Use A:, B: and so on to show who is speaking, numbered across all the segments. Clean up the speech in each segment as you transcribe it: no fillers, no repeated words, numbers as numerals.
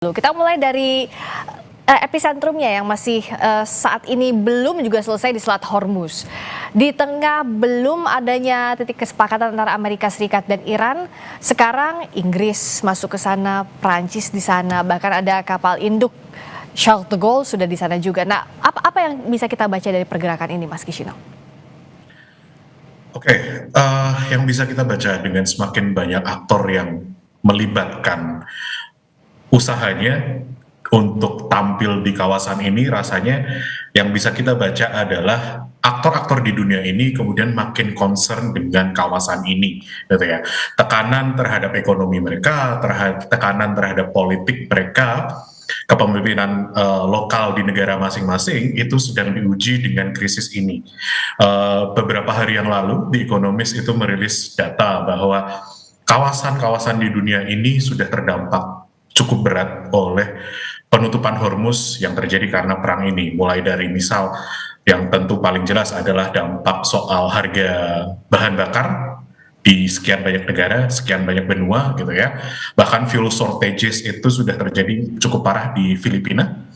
A: Kita mulai dari epicentrumnya yang masih saat ini belum juga selesai di Selat Hormuz. Di tengah belum adanya titik kesepakatan antara Amerika Serikat dan Iran, sekarang Inggris masuk ke sana, Prancis di sana, bahkan ada kapal induk Charles de Gaulle sudah di sana juga. Nah, apa yang bisa kita baca dari pergerakan ini, Mas Kishino?
B: Oke, yang bisa kita baca dengan semakin banyak aktor yang melibatkan usahanya untuk tampil di kawasan ini, rasanya yang bisa kita baca adalah aktor-aktor di dunia ini kemudian makin concern dengan kawasan ini, gitu ya. Tekanan terhadap ekonomi mereka, tekanan terhadap politik mereka, kepemimpinan lokal di negara masing-masing itu sedang diuji dengan krisis ini. Beberapa hari yang lalu, The Economist itu merilis data bahwa kawasan-kawasan di dunia ini sudah terdampak cukup berat oleh penutupan Hormuz yang terjadi karena perang ini. Mulai dari misal yang tentu paling jelas adalah dampak soal harga bahan bakar di sekian banyak negara, sekian banyak benua gitu ya. Bahkan fuel shortages itu sudah terjadi cukup parah di Filipina.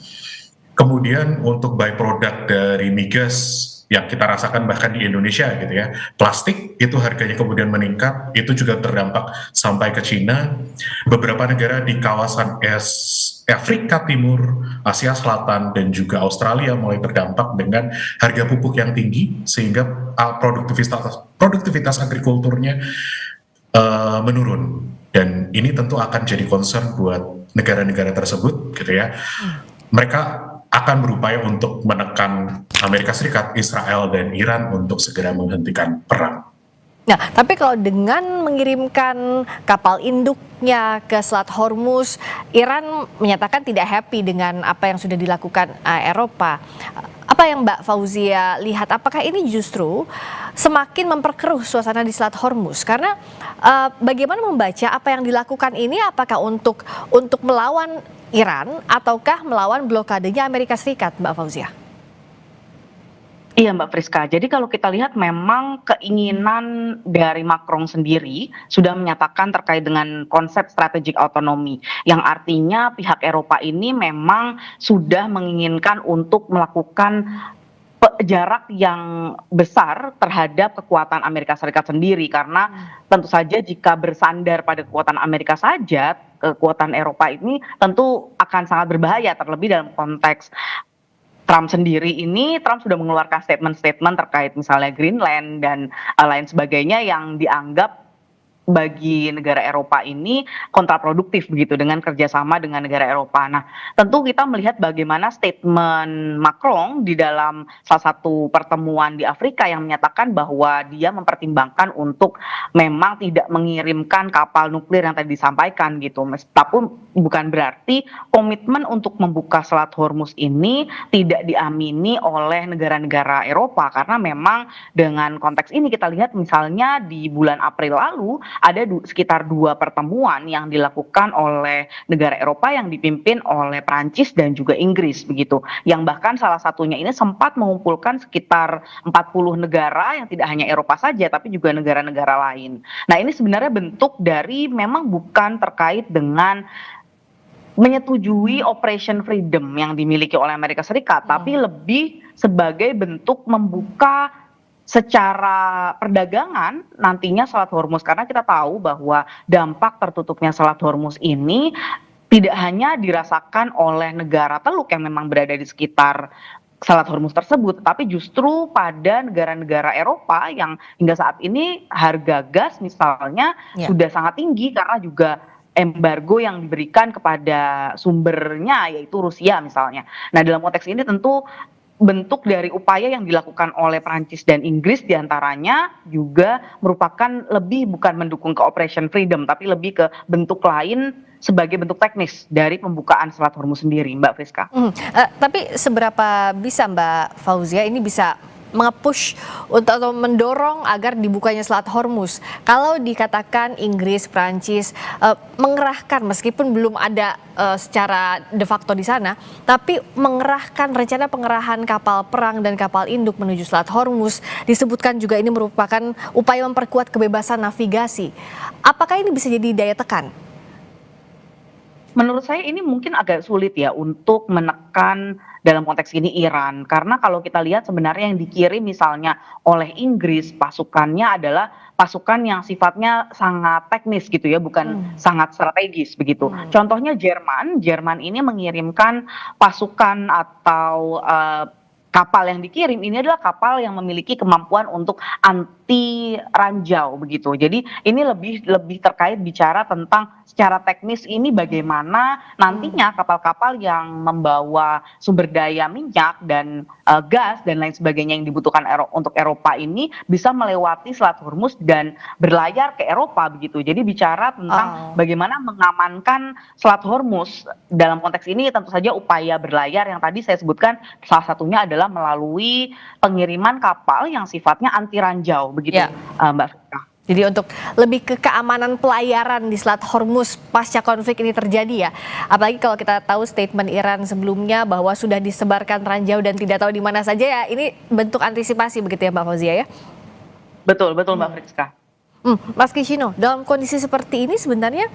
B: Kemudian untuk byproduct dari migas yang kita rasakan bahkan di Indonesia gitu ya, plastik itu harganya kemudian meningkat, itu juga terdampak sampai ke Cina. Beberapa negara di kawasan Afrika Timur, Asia Selatan, dan juga Australia mulai terdampak dengan harga pupuk yang tinggi sehingga produktivitas agrikulturnya menurun. Dan ini tentu akan jadi concern buat negara-negara tersebut gitu ya. Mereka akan berupaya untuk menekan Amerika Serikat, Israel, dan Iran untuk segera menghentikan perang.
A: Nah, tapi kalau dengan mengirimkan kapal induknya ke Selat Hormuz, Iran menyatakan tidak happy dengan apa yang sudah dilakukan Eropa. Apa yang Mbak Fauzia lihat? Apakah ini justru semakin memperkeruh suasana di Selat Hormuz? Karena bagaimana membaca apa yang dilakukan ini? Apakah untuk melawan Iran ataukah melawan blokadenya Amerika Serikat, Mbak Fauzia?
C: Iya Mbak Friska, jadi kalau kita lihat memang keinginan dari Macron sendiri sudah menyatakan terkait dengan konsep strategic autonomy, yang artinya pihak Eropa ini memang sudah menginginkan untuk melakukan jarak yang besar terhadap kekuatan Amerika Serikat sendiri, karena tentu saja jika bersandar pada kekuatan Amerika saja, kekuatan Eropa ini tentu akan sangat berbahaya, terlebih dalam konteks Trump sendiri ini. Trump sudah mengeluarkan statement-statement terkait misalnya Greenland dan lain sebagainya yang dianggap bagi negara Eropa ini kontraproduktif begitu dengan kerjasama dengan negara Eropa. Nah, tentu kita melihat bagaimana statement Macron di dalam salah satu pertemuan di Afrika yang menyatakan bahwa dia mempertimbangkan untuk memang tidak mengirimkan kapal nuklir yang tadi disampaikan gitu. Meskipun bukan berarti komitmen untuk membuka Selat Hormuz ini tidak diamini oleh negara-negara Eropa, karena memang dengan konteks ini kita lihat misalnya di bulan April lalu ada sekitar 2 pertemuan yang dilakukan oleh negara Eropa yang dipimpin oleh Prancis dan juga Inggris begitu, yang bahkan salah satunya ini sempat mengumpulkan sekitar 40 negara yang tidak hanya Eropa saja tapi juga negara-negara lain. Nah, ini sebenarnya bentuk dari memang bukan terkait dengan menyetujui Operation Freedom yang dimiliki oleh Amerika Serikat, tapi lebih sebagai bentuk membuka secara perdagangan nantinya Selat Hormuz, karena kita tahu bahwa dampak tertutupnya Selat Hormuz ini tidak hanya dirasakan oleh negara Teluk yang memang berada di sekitar Selat Hormuz tersebut, tapi justru pada negara-negara Eropa yang hingga saat ini harga gas misalnya sudah sangat tinggi karena juga embargo yang diberikan kepada sumbernya yaitu Rusia misalnya. Nah, dalam konteks ini tentu bentuk dari upaya yang dilakukan oleh Prancis dan Inggris diantaranya juga merupakan lebih bukan mendukung ke Operation Freedom, tapi lebih ke bentuk lain sebagai bentuk teknis dari pembukaan Selat Hormuz sendiri, Mbak Friska.
A: Tapi seberapa bisa Mbak Fauzia ini bisa nge-push atau mendorong agar dibukanya Selat Hormuz? Kalau dikatakan Inggris, Prancis mengerahkan, meskipun belum ada secara de facto di sana, tapi mengerahkan rencana pengerahan kapal perang dan kapal induk menuju Selat Hormuz, disebutkan juga ini merupakan upaya memperkuat kebebasan navigasi. Apakah ini bisa jadi daya tekan?
C: Menurut saya ini mungkin agak sulit ya untuk menekan dalam konteks ini Iran, karena kalau kita lihat sebenarnya yang dikirim misalnya oleh Inggris pasukannya adalah pasukan yang sifatnya sangat teknis gitu ya, bukan
A: Hmm.
C: sangat strategis begitu. Contohnya Jerman, Jerman ini mengirimkan pasukan atau kapal yang dikirim ini adalah kapal yang memiliki kemampuan untuk anti ranjau begitu. Jadi ini lebih lebih terkait bicara tentang secara teknis ini bagaimana nantinya kapal-kapal yang membawa sumber daya minyak dan gas dan lain sebagainya yang dibutuhkan untuk Eropa ini bisa melewati Selat Hormuz dan berlayar ke Eropa begitu. Jadi bicara tentang
A: Oh.
C: bagaimana mengamankan Selat Hormuz dalam konteks ini tentu saja upaya berlayar yang tadi saya sebutkan salah satunya adalah melalui pengiriman kapal yang sifatnya anti ranjau begitu,
A: Ya.
C: Mbak Friska.
A: Jadi untuk lebih ke keamanan pelayaran di Selat Hormuz pasca konflik ini terjadi ya. Apalagi kalau kita tahu statement Iran sebelumnya bahwa sudah disebarkan ranjau dan tidak tahu di mana saja ya. Ini bentuk antisipasi begitu ya Mbak Fauzia ya.
C: Betul betul Mbak Friska.
A: Mas Kishino, dalam kondisi seperti ini sebenarnya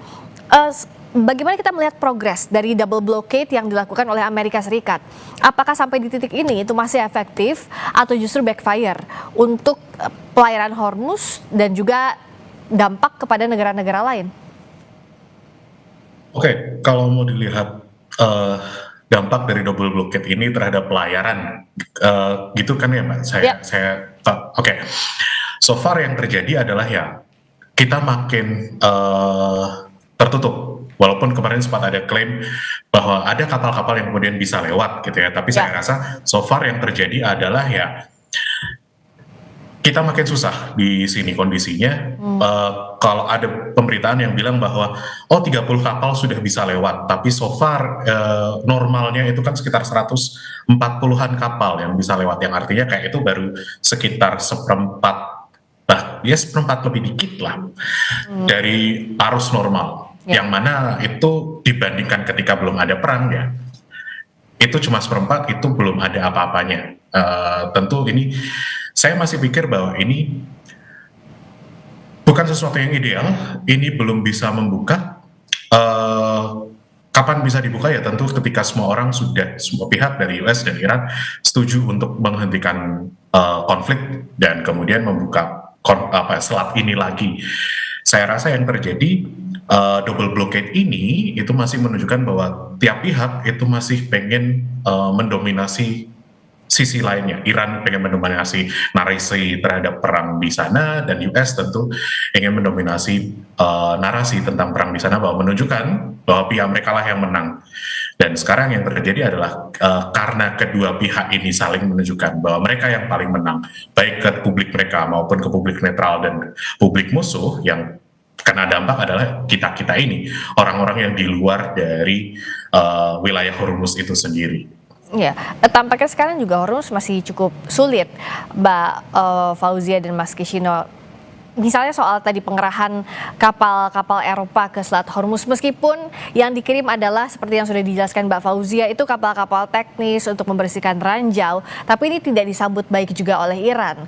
A: bagaimana kita melihat progres dari double blockade yang dilakukan oleh Amerika Serikat? Apakah sampai di titik ini itu masih efektif atau justru backfire untuk pelayaran Hormuz dan juga dampak kepada negara-negara lain?
B: Oke, kalau mau dilihat dampak dari double blockade ini terhadap pelayaran, gitu kan ya Mbak?
A: Ya.
B: Oke. So far yang terjadi adalah ya kita makin tertutup. Walaupun kemarin sempat ada klaim bahwa ada kapal-kapal yang kemudian bisa lewat gitu ya, tapi saya rasa so far yang terjadi adalah ya kita makin susah di sini kondisinya. Kalau ada pemberitaan yang bilang bahwa 30 kapal sudah bisa lewat, tapi so far normalnya itu kan sekitar 140-an kapal yang bisa lewat, yang artinya kayak itu baru sekitar seperempat, ya seperempat lebih dikit lah dari arus normal. Yang mana itu dibandingkan ketika belum ada perang ya, itu cuma seperempat, itu belum ada apa-apanya. Tentu ini saya masih pikir bahwa ini bukan sesuatu yang ideal, ini belum bisa membuka. Kapan bisa dibuka ya tentu ketika semua pihak dari US dan Iran setuju untuk menghentikan konflik dan kemudian membuka selat ini lagi. Saya rasa yang terjadi double blockade ini itu masih menunjukkan bahwa tiap pihak itu masih pengen mendominasi sisi lainnya. Iran pengen mendominasi narasi terhadap perang di sana, dan US tentu ingin mendominasi narasi tentang perang di sana, bahwa menunjukkan bahwa pihak mereka lah yang menang. Dan sekarang yang terjadi adalah karena kedua pihak ini saling menunjukkan bahwa mereka yang paling menang, baik ke publik mereka maupun ke publik netral dan publik musuh, yang kena dampak adalah kita-kita ini, orang-orang yang di luar dari wilayah Hormuz itu sendiri.
A: Ya, tampaknya sekarang juga Hormuz masih cukup sulit, Mbak Fauzia dan Mas Kishino. Misalnya soal tadi pengerahan kapal-kapal Eropa ke Selat Hormuz, meskipun yang dikirim adalah seperti yang sudah dijelaskan Mbak Fauzia, itu kapal-kapal teknis untuk membersihkan ranjau, tapi ini tidak disambut baik juga oleh Iran.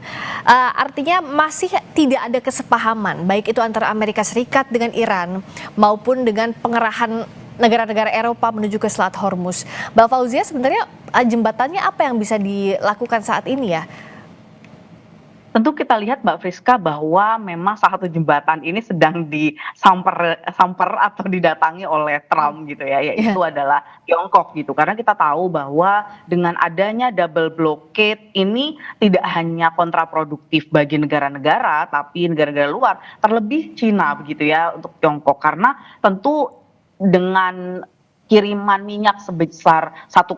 A: Artinya masih tidak ada kesepahaman, baik itu antara Amerika Serikat dengan Iran maupun dengan pengerahan negara-negara Eropa menuju ke Selat Hormuz. Mbak Fauzia, sebenarnya jembatannya apa yang bisa dilakukan saat ini ya?
C: Tentu kita lihat Mbak Friska bahwa memang salah satu jembatan ini sedang samper atau didatangi oleh Trump gitu ya, yaitu adalah Tiongkok gitu. Karena kita tahu bahwa dengan adanya double blockade ini tidak hanya kontraproduktif bagi negara-negara, tapi negara-negara luar, terlebih Cina begitu ya untuk Tiongkok. Karena tentu dengan kiriman minyak sebesar 1,4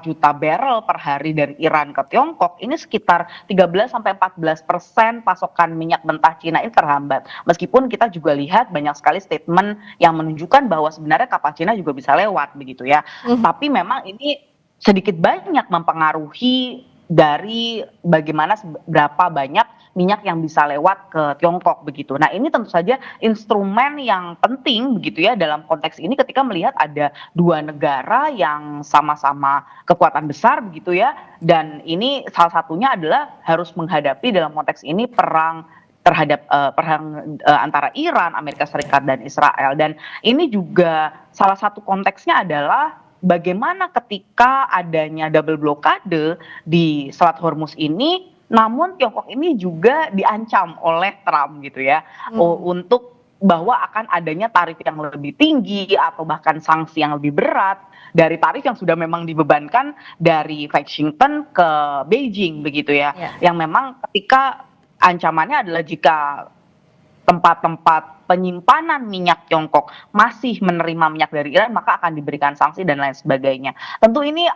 C: juta barrel per hari dari Iran ke Tiongkok, ini sekitar 13-14% pasokan minyak mentah Cina ini terhambat. Meskipun kita juga lihat banyak sekali statement yang menunjukkan bahwa sebenarnya kapal Cina juga bisa lewat begitu ya. Tapi memang ini sedikit banyak mempengaruhi dari bagaimana berapa banyak minyak yang bisa lewat ke Tiongkok begitu. Nah, ini tentu saja instrumen yang penting begitu ya dalam konteks ini, ketika melihat ada dua negara yang sama-sama kekuatan besar begitu ya, dan ini salah satunya adalah harus menghadapi dalam konteks ini perang terhadap perang antara Iran, Amerika Serikat dan Israel. Dan ini juga salah satu konteksnya adalah bagaimana ketika adanya double blokade di Selat Hormuz ini, namun Tiongkok ini juga diancam oleh Trump gitu ya, untuk bahwa akan adanya tarif yang lebih tinggi atau bahkan sanksi yang lebih berat dari tarif yang sudah memang dibebankan dari Washington ke Beijing begitu ya,
A: Ya.
C: yang memang ketika ancamannya adalah jika tempat-tempat penyimpanan minyak Tiongkok masih menerima minyak dari Iran, maka akan diberikan sanksi dan lain sebagainya. Tentu ini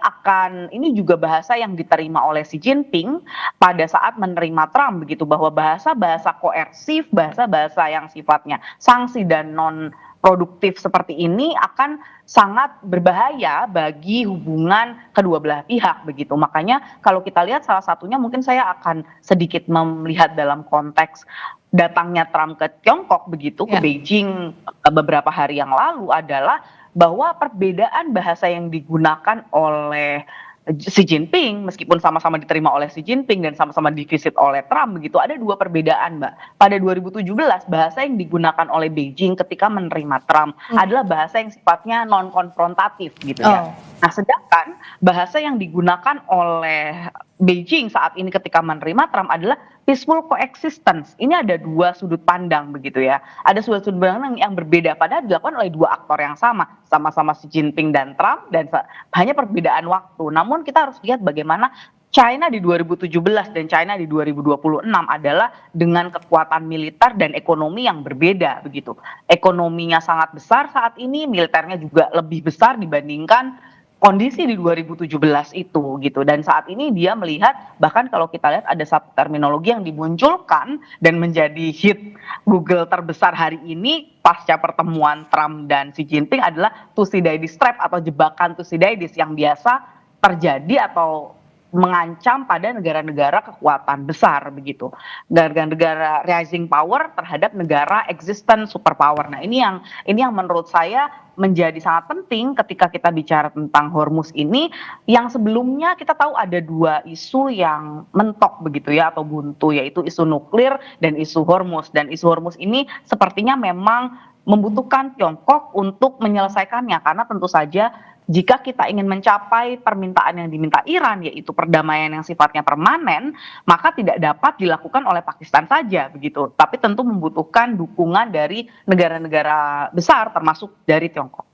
C: juga bahasa yang diterima oleh Xi Jinping pada saat menerima Trump begitu, bahwa bahasa-bahasa koersif, bahasa-bahasa yang sifatnya sanksi dan non produktif seperti ini akan sangat berbahaya bagi hubungan kedua belah pihak begitu. Makanya kalau kita lihat salah satunya, mungkin saya akan sedikit melihat dalam konteks datangnya Trump ke Tiongkok begitu, ke
A: Ya.
C: Beijing beberapa hari yang lalu, adalah bahwa perbedaan bahasa yang digunakan oleh Xi Jinping, meskipun sama-sama diterima oleh Xi Jinping dan sama-sama divisit oleh Trump begitu, ada dua perbedaan, Mbak. Pada 2017 bahasa yang digunakan oleh Beijing ketika menerima Trump adalah bahasa yang sifatnya non konfrontatif gitu ya.
A: Oh.
C: Nah, sedangkan bahasa yang digunakan oleh Beijing saat ini ketika menerima Trump adalah peaceful coexistence. Ini ada dua sudut pandang begitu ya. Ada sudut pandang yang berbeda, padahal dilakukan oleh dua aktor yang sama-sama Xi Jinping dan Trump, dan hanya perbedaan waktu. Namun kita harus lihat bagaimana China di 2017 dan China di 2026 adalah dengan kekuatan militer dan ekonomi yang berbeda begitu. Ekonominya sangat besar saat ini, militernya juga lebih besar dibandingkan kondisi di 2017 itu gitu. Dan saat ini dia melihat, bahkan kalau kita lihat ada satu terminologi yang dimunculkan dan menjadi hit Google terbesar hari ini pasca pertemuan Trump dan Xi Jinping adalah Thucydides trap atau jebakan Thucydides, yang biasa terjadi atau mengancam pada negara-negara kekuatan besar begitu, negara-negara rising power terhadap negara existent superpower. Nah, ini yang menurut saya menjadi sangat penting ketika kita bicara tentang Hormuz ini, yang sebelumnya kita tahu ada dua isu yang mentok begitu ya, atau buntu, yaitu isu nuklir dan isu Hormuz. Dan isu Hormuz ini sepertinya memang membutuhkan Tiongkok untuk menyelesaikannya, karena tentu saja jika kita ingin mencapai permintaan yang diminta Iran, yaitu perdamaian yang sifatnya permanen, maka tidak dapat dilakukan oleh Pakistan saja begitu, tapi tentu membutuhkan dukungan dari negara-negara besar termasuk dari Tiongkok.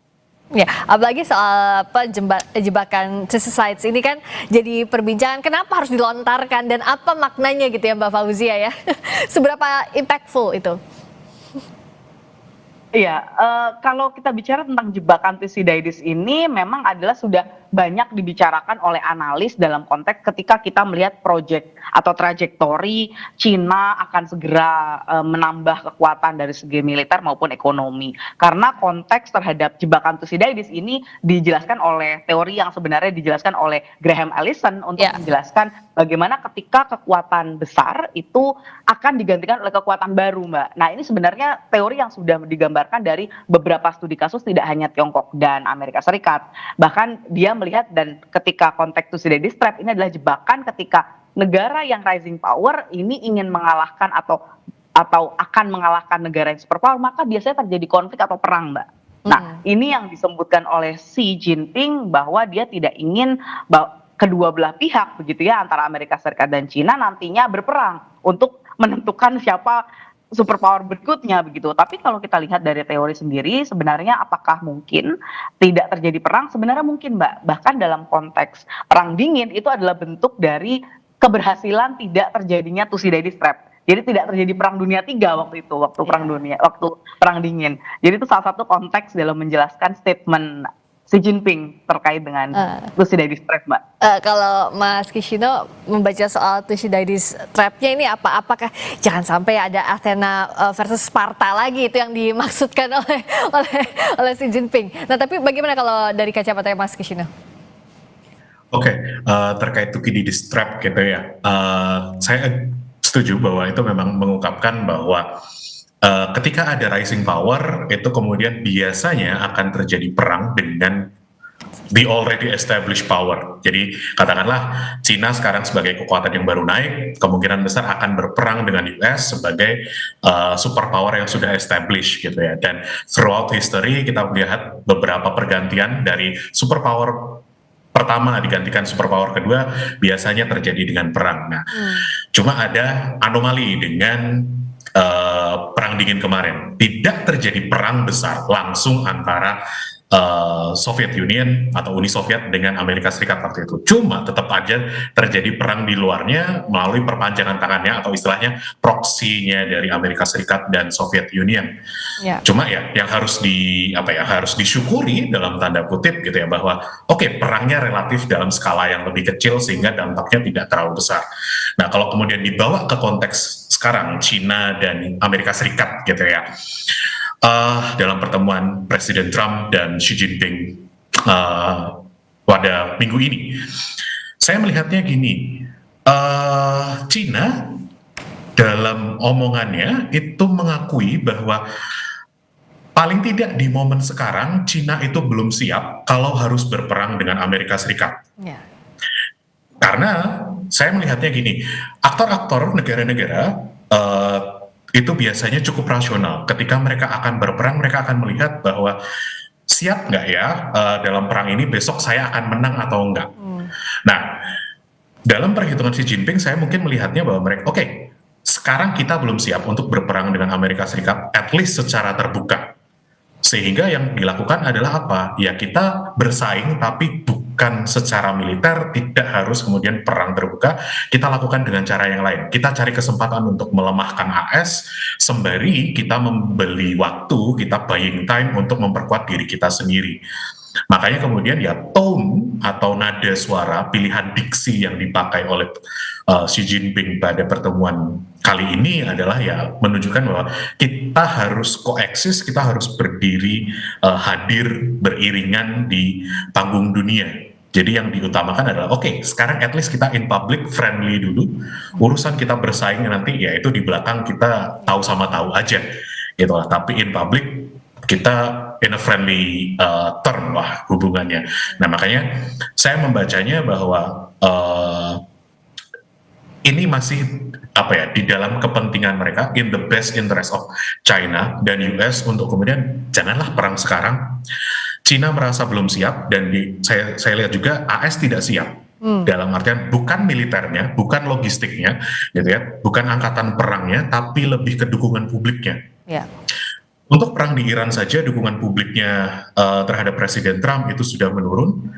A: Ya, apalagi soal jebakan Thucydides ini kan jadi perbincangan, kenapa harus dilontarkan dan apa maknanya gitu ya Mbak Fauzia ya. Seberapa impactful itu?
C: Iya, kalau kita bicara tentang jebakan Thucydides ini memang adalah sudah banyak dibicarakan oleh analis dalam konteks ketika kita melihat proyek atau trajektori Cina akan segera menambah kekuatan dari segi militer maupun ekonomi. Karena konteks terhadap jebakan Thucydides ini dijelaskan oleh teori yang sebenarnya dijelaskan oleh Graham Allison untuk menjelaskan bagaimana ketika kekuatan besar itu akan digantikan oleh kekuatan baru, Mbak. Nah, ini sebenarnya teori yang sudah digambarkan dari beberapa studi kasus, tidak hanya Tiongkok dan Amerika Serikat. Bahkan dia melihat, dan ketika konteks Thucydides trap ini adalah jebakan ketika negara yang rising power ini ingin mengalahkan atau akan mengalahkan negara yang superpower, maka biasanya terjadi konflik atau perang, Mbak. Nah, ini yang disebutkan oleh Xi Jinping bahwa dia tidak ingin kedua belah pihak begitu ya, antara Amerika Serikat dan Cina nantinya berperang untuk menentukan siapa superpower berikutnya begitu. Tapi kalau kita lihat dari teori sendiri, sebenarnya apakah mungkin tidak terjadi perang? Sebenarnya mungkin, Mbak. Bahkan dalam konteks perang dingin itu adalah bentuk dari keberhasilan tidak terjadinya Thucydides trap. Jadi tidak terjadi perang dunia 3 waktu itu, waktu perang dingin. Jadi itu salah satu konteks dalam menjelaskan statement Xi Jinping terkait dengan Thucydides trap, Mbak.
A: Kalau Mas Kishino membaca soal Thucydides trap-nya ini apakah jangan sampai ada Athena versus Sparta lagi, itu yang dimaksudkan oleh Xi Jinping. Nah, tapi bagaimana kalau dari kacamata Mas Kishino?
B: Oke, terkait Thucydides trap gitu ya, saya setuju bahwa itu memang mengungkapkan bahwa ketika ada rising power itu kemudian biasanya akan terjadi perang dengan the already established power. Jadi katakanlah Cina sekarang sebagai kekuatan yang baru naik, kemungkinan besar akan berperang dengan US sebagai superpower yang sudah established gitu ya. Dan throughout history kita melihat beberapa pergantian dari superpower pertama digantikan superpower kedua biasanya terjadi dengan perang. Nah, cuma ada anomali dengan perang dingin kemarin. Tidak terjadi perang besar langsung antara Soviet Union atau Uni Soviet dengan Amerika Serikat waktu itu. Cuma tetap aja terjadi perang di luarnya melalui perpanjangan tangannya atau istilahnya proksinya dari Amerika Serikat dan Soviet Union.
A: Ya.
B: Cuma ya yang harus harus disyukuri dalam tanda kutip gitu ya, bahwa oke, perangnya relatif dalam skala yang lebih kecil sehingga dampaknya tidak terlalu besar. Nah, kalau kemudian dibawa ke konteks sekarang Cina dan Amerika Serikat gitu ya, dalam pertemuan Presiden Trump dan Xi Jinping pada minggu ini, saya melihatnya gini, Cina dalam omongannya itu mengakui bahwa paling tidak di momen sekarang Cina itu belum siap kalau harus berperang dengan Amerika Serikat.
A: Ya.
B: Karena saya melihatnya gini, aktor-aktor negara-negara itu biasanya cukup rasional. Ketika mereka akan berperang, mereka akan melihat bahwa siap nggak ya dalam perang ini, besok saya akan menang atau enggak. Nah, dalam perhitungan Xi Jinping, saya mungkin melihatnya bahwa mereka, oke, sekarang kita belum siap untuk berperang dengan Amerika Serikat, at least secara terbuka. Sehingga yang dilakukan adalah apa? Ya kita bersaing tapi bukan secara militer, tidak harus kemudian perang terbuka, kita lakukan dengan cara yang lain. Kita cari kesempatan untuk melemahkan AS, sembari kita membeli waktu, kita buying time untuk memperkuat diri kita sendiri. Makanya kemudian ya tone atau nada suara, pilihan diksi yang dipakai oleh Xi Jinping pada pertemuan kali ini adalah ya menunjukkan bahwa kita harus koeksis, kita harus berdiri, hadir beriringan di panggung dunia. Jadi yang diutamakan adalah oke, sekarang at least kita in public friendly dulu, urusan kita bersaing nanti ya itu di belakang kita tahu sama tahu aja gitu lah. Tapi in public kita in a friendly term lah hubungannya. Nah makanya saya membacanya bahwa ini masih di dalam kepentingan mereka, in the best interest of China dan US untuk kemudian janganlah perang sekarang. Cina merasa belum siap dan saya lihat juga AS tidak siap. Dalam artian bukan militernya, bukan logistiknya, gitu ya, bukan angkatan perangnya, tapi lebih ke dukungan publiknya.
A: Ya.
B: Untuk perang di Iran saja dukungan publiknya terhadap Presiden Trump itu sudah menurun.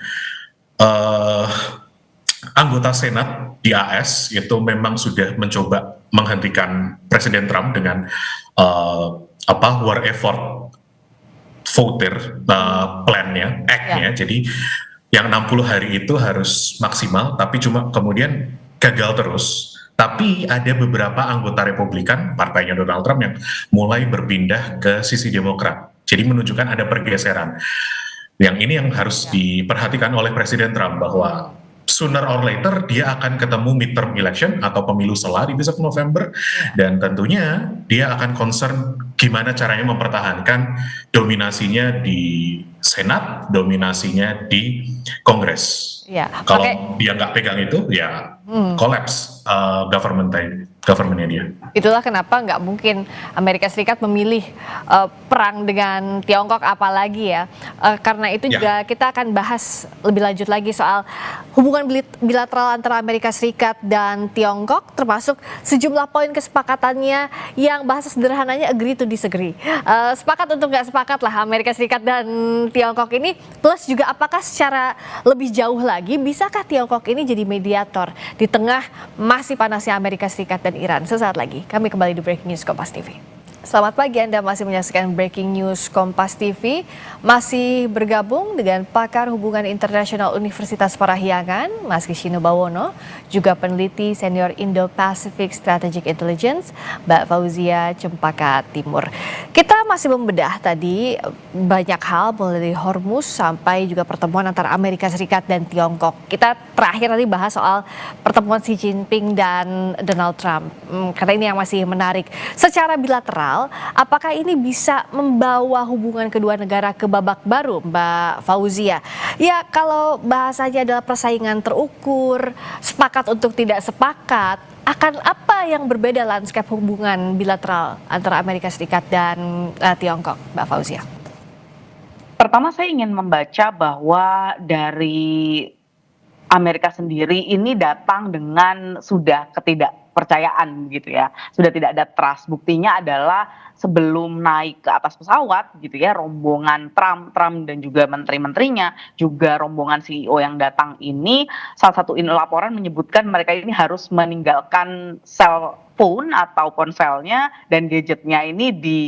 B: Anggota Senat di AS itu memang sudah mencoba menghentikan Presiden Trump dengan war effort voter plan-nya, act-nya. Jadi yang 60 hari itu harus maksimal, tapi cuma kemudian gagal terus. Tapi ada beberapa anggota Republikan, partainya Donald Trump, yang mulai berpindah ke sisi Demokrat. Jadi menunjukkan ada pergeseran. Yang ini yang harus diperhatikan oleh Presiden Trump, bahwa sooner or later dia akan ketemu midterm election atau pemilu sela di besok November, dan tentunya dia akan concern gimana caranya mempertahankan dominasinya di Senat, dominasinya di Kongres.
A: Ya,
B: kalau dia nggak pegang itu, ya collapse government-nya dia.
A: Itulah kenapa nggak mungkin Amerika Serikat memilih perang dengan Tiongkok, apalagi ya. Karena itu juga kita akan bahas lebih lanjut lagi soal hubungan bilateral antara Amerika Serikat dan Tiongkok, termasuk sejumlah poin kesepakatannya yang bahasa sederhananya agree to disagree. Sepakat untuk nggak sepakat lah Amerika Serikat dan Tiongkok ini, plus juga apakah secara lebih jauh lagi bisakah Tiongkok ini jadi mediator di tengah masih panasnya Amerika Serikat dan Iran. Sesaat lagi kami kembali di Breaking News Kompas TV. Selamat pagi, Anda masih menyaksikan Breaking News Kompas TV. Masih bergabung dengan pakar hubungan internasional Universitas Parahyangan, Mas Kishino Bawono, juga peneliti senior Indo-Pacific Strategic Intelligence, Mbak Fauzia Cempaka Timur. Kita masih membedah tadi banyak hal, mulai dari Hormuz sampai juga pertemuan antara Amerika Serikat dan Tiongkok. Kita terakhir tadi bahas soal pertemuan Xi Jinping dan Donald Trump, karena ini yang masih menarik. Secara bilateral, bilateral, apakah ini bisa membawa hubungan kedua negara ke babak baru, Mbak Fauzia? Ya, kalau bahasanya adalah persaingan terukur, sepakat untuk tidak sepakat, akan apa yang berbeda lanskap hubungan bilateral antara Amerika Serikat dan Tiongkok, Mbak Fauzia?
C: Pertama saya ingin membaca bahwa dari Amerika sendiri ini datang dengan sudah ketidakpercayaan gitu ya, sudah tidak ada trust. Buktinya adalah sebelum naik ke atas pesawat gitu ya, rombongan Trump dan juga menteri-menterinya, juga rombongan CEO yang datang ini, salah satu laporan menyebutkan mereka ini harus meninggalkan cell phone atau ponselnya dan gadgetnya ini di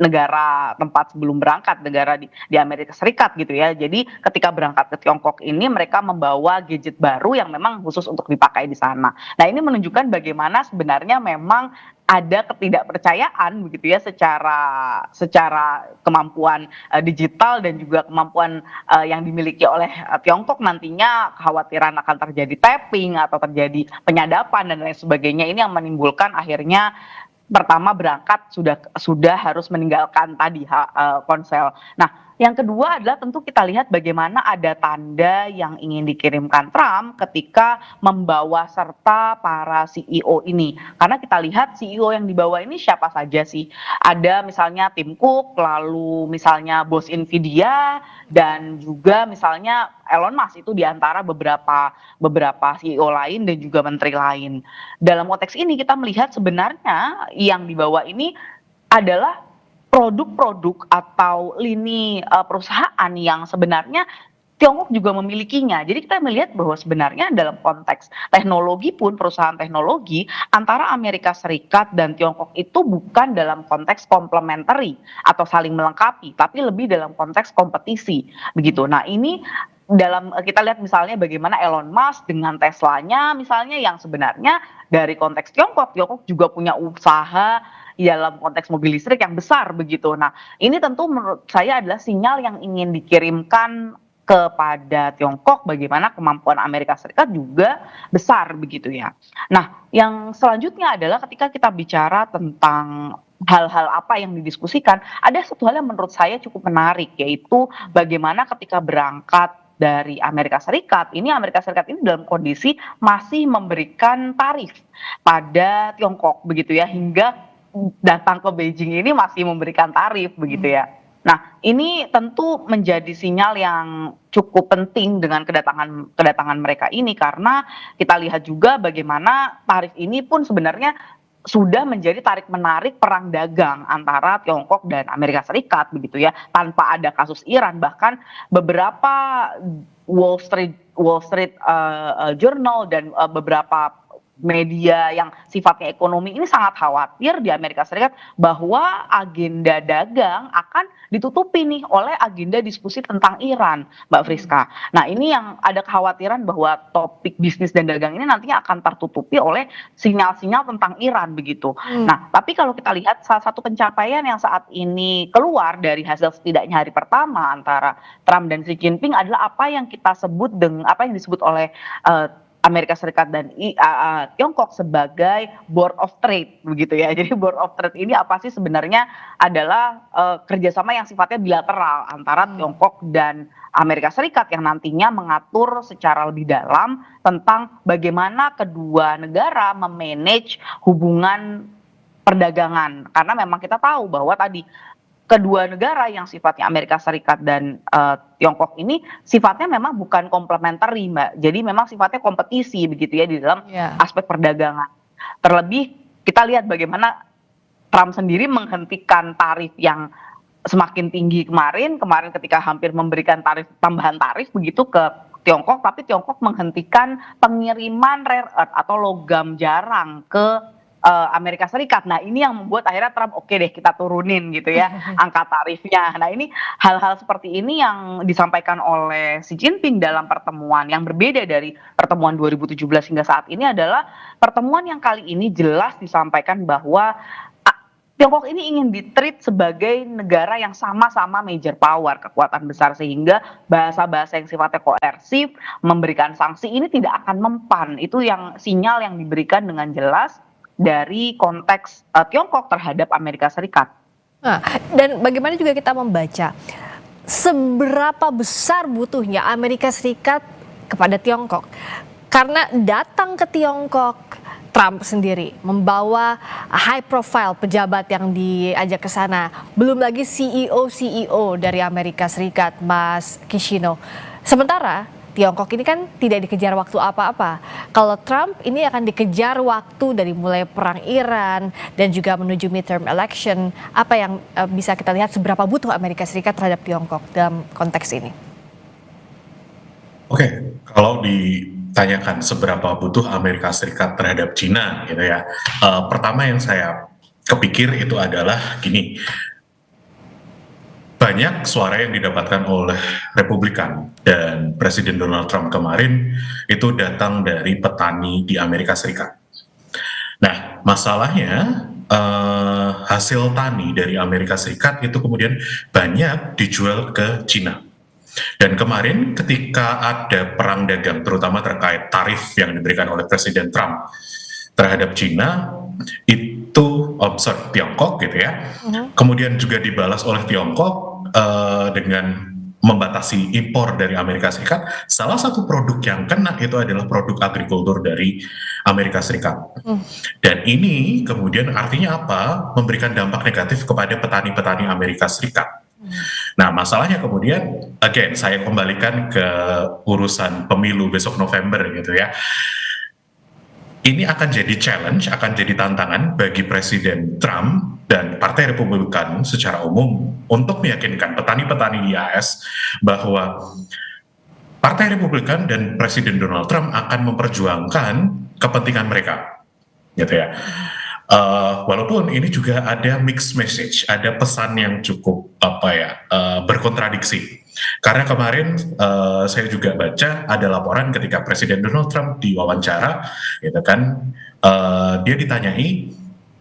C: negara tempat sebelum berangkat, negara di Amerika Serikat gitu ya. Jadi ketika berangkat ke Tiongkok ini mereka membawa gadget baru yang memang khusus untuk dipakai di sana. Nah, ini menunjukkan bagaimana sebenarnya memang ada ketidakpercayaan begitu ya secara kemampuan digital dan juga kemampuan yang dimiliki oleh Tiongkok, nantinya kekhawatiran akan terjadi tapping atau terjadi penyadapan dan lain sebagainya, ini yang menimbulkan akhirnya pertama berangkat sudah harus meninggalkan tadi ponsel. Nah, yang kedua adalah tentu kita lihat bagaimana ada tanda yang ingin dikirimkan Trump ketika membawa serta para CEO ini. Karena kita lihat CEO yang dibawa ini siapa saja sih? Ada misalnya Tim Cook, lalu misalnya bos Nvidia, dan juga misalnya Elon Musk, itu diantara beberapa CEO lain dan juga menteri lain. Dalam konteks ini kita melihat sebenarnya yang dibawa ini adalah produk-produk atau lini perusahaan yang sebenarnya Tiongkok juga memilikinya. Jadi kita melihat bahwa sebenarnya dalam konteks teknologi pun, perusahaan teknologi antara Amerika Serikat dan Tiongkok itu bukan dalam konteks complementary atau saling melengkapi, tapi lebih dalam konteks kompetisi begitu. Nah, ini dalam kita lihat misalnya bagaimana Elon Musk dengan Teslanya misalnya, yang sebenarnya dari konteks Tiongkok juga punya usaha dalam konteks mobil listrik yang besar begitu. Nah, ini tentu menurut saya adalah sinyal yang ingin dikirimkan kepada Tiongkok bagaimana kemampuan Amerika Serikat juga besar begitu ya. Nah, yang selanjutnya adalah ketika kita bicara tentang hal-hal apa yang didiskusikan, ada satu hal yang menurut saya cukup menarik, yaitu bagaimana ketika berangkat dari Amerika Serikat ini dalam kondisi masih memberikan tarif pada Tiongkok begitu ya, hingga datang ke Beijing ini masih memberikan tarif begitu ya. Nah, ini tentu menjadi sinyal yang cukup penting dengan kedatangan mereka ini, karena kita lihat juga bagaimana tarif ini pun sebenarnya sudah menjadi tarik menarik perang dagang antara Tiongkok dan Amerika Serikat begitu ya, tanpa ada kasus Iran. Bahkan beberapa Wall Street Journal dan beberapa media yang sifatnya ekonomi ini sangat khawatir di Amerika Serikat bahwa agenda dagang akan ditutupi nih oleh agenda diskusi tentang Iran, Mbak Friska. Nah, ini yang ada kekhawatiran bahwa topik bisnis dan dagang ini nantinya akan tertutupi oleh sinyal-sinyal tentang Iran begitu. Nah, tapi kalau kita lihat salah satu pencapaian yang saat ini keluar dari hasil setidaknya hari pertama antara Trump dan Xi Jinping adalah apa yang kita sebut dengan apa yang disebut oleh Amerika Serikat dan Tiongkok sebagai Board of Trade begitu ya. Jadi Board of Trade ini apa sih sebenarnya? Adalah kerjasama yang sifatnya bilateral antara Tiongkok dan Amerika Serikat yang nantinya mengatur secara lebih dalam tentang bagaimana kedua negara memanage hubungan perdagangan. Karena memang kita tahu bahwa tadi kedua negara yang sifatnya Amerika Serikat dan Tiongkok ini sifatnya memang bukan komplementari, Mbak. Jadi memang sifatnya kompetisi begitu ya di dalam aspek perdagangan. Terlebih kita lihat bagaimana Trump sendiri menghentikan tarif yang semakin tinggi kemarin ketika hampir memberikan tambahan tarif begitu ke Tiongkok, tapi Tiongkok menghentikan pengiriman rare earth atau logam jarang ke Amerika Serikat. Nah, ini yang membuat akhirnya Trump oke deh kita turunin gitu ya angka tarifnya. Nah, ini hal-hal seperti ini yang disampaikan oleh Xi Jinping dalam pertemuan yang berbeda dari pertemuan 2017 hingga saat ini adalah pertemuan yang kali ini jelas disampaikan bahwa Tiongkok ini ingin ditreat sebagai negara yang sama-sama major power, kekuatan besar, sehingga bahasa-bahasa yang sifatnya koersif, memberikan sanksi ini tidak akan mempan. Itu yang sinyal yang diberikan dengan jelas dari konteks Tiongkok terhadap Amerika Serikat.
A: Nah, dan bagaimana juga kita membaca seberapa besar butuhnya Amerika Serikat kepada Tiongkok? Karena datang ke Tiongkok, Trump sendiri membawa high profile pejabat yang diajak ke sana. Belum lagi CEO dari Amerika Serikat, Mas Kishino. Sementara Tiongkok ini kan tidak dikejar waktu apa-apa. Kalau Trump ini akan dikejar waktu dari mulai perang Iran dan juga menuju midterm election. Apa yang bisa kita lihat seberapa butuh Amerika Serikat terhadap Tiongkok dalam konteks ini?
B: Oke, kalau ditanyakan seberapa butuh Amerika Serikat terhadap Cina gitu ya, pertama yang saya kepikir itu adalah gini, banyak suara yang didapatkan oleh Republikan dan Presiden Donald Trump kemarin itu datang dari petani di Amerika Serikat. Nah, masalahnya hasil tani dari Amerika Serikat itu kemudian banyak dijual ke Cina. Dan kemarin ketika ada perang dagang terutama terkait tarif yang diberikan oleh Presiden Trump terhadap Cina, itu Tiongkok gitu ya, kemudian juga dibalas oleh Tiongkok dengan membatasi impor dari Amerika Serikat. Salah satu produk yang kena itu adalah produk agrikultur dari Amerika Serikat. Dan ini kemudian artinya apa? Memberikan dampak negatif kepada petani-petani Amerika Serikat. Nah, masalahnya kemudian, again, saya kembalikan ke urusan pemilu besok November gitu ya. Ini akan jadi challenge, akan jadi tantangan bagi Presiden Trump dan Partai Republikan secara umum untuk meyakinkan petani-petani di AS bahwa Partai Republikan dan Presiden Donald Trump akan memperjuangkan kepentingan mereka, gitu ya. Walaupun ini juga ada mixed message, ada pesan yang cukup berkontradiksi. Karena kemarin saya juga baca ada laporan ketika Presiden Donald Trump diwawancara, gitu kan, dia ditanyai,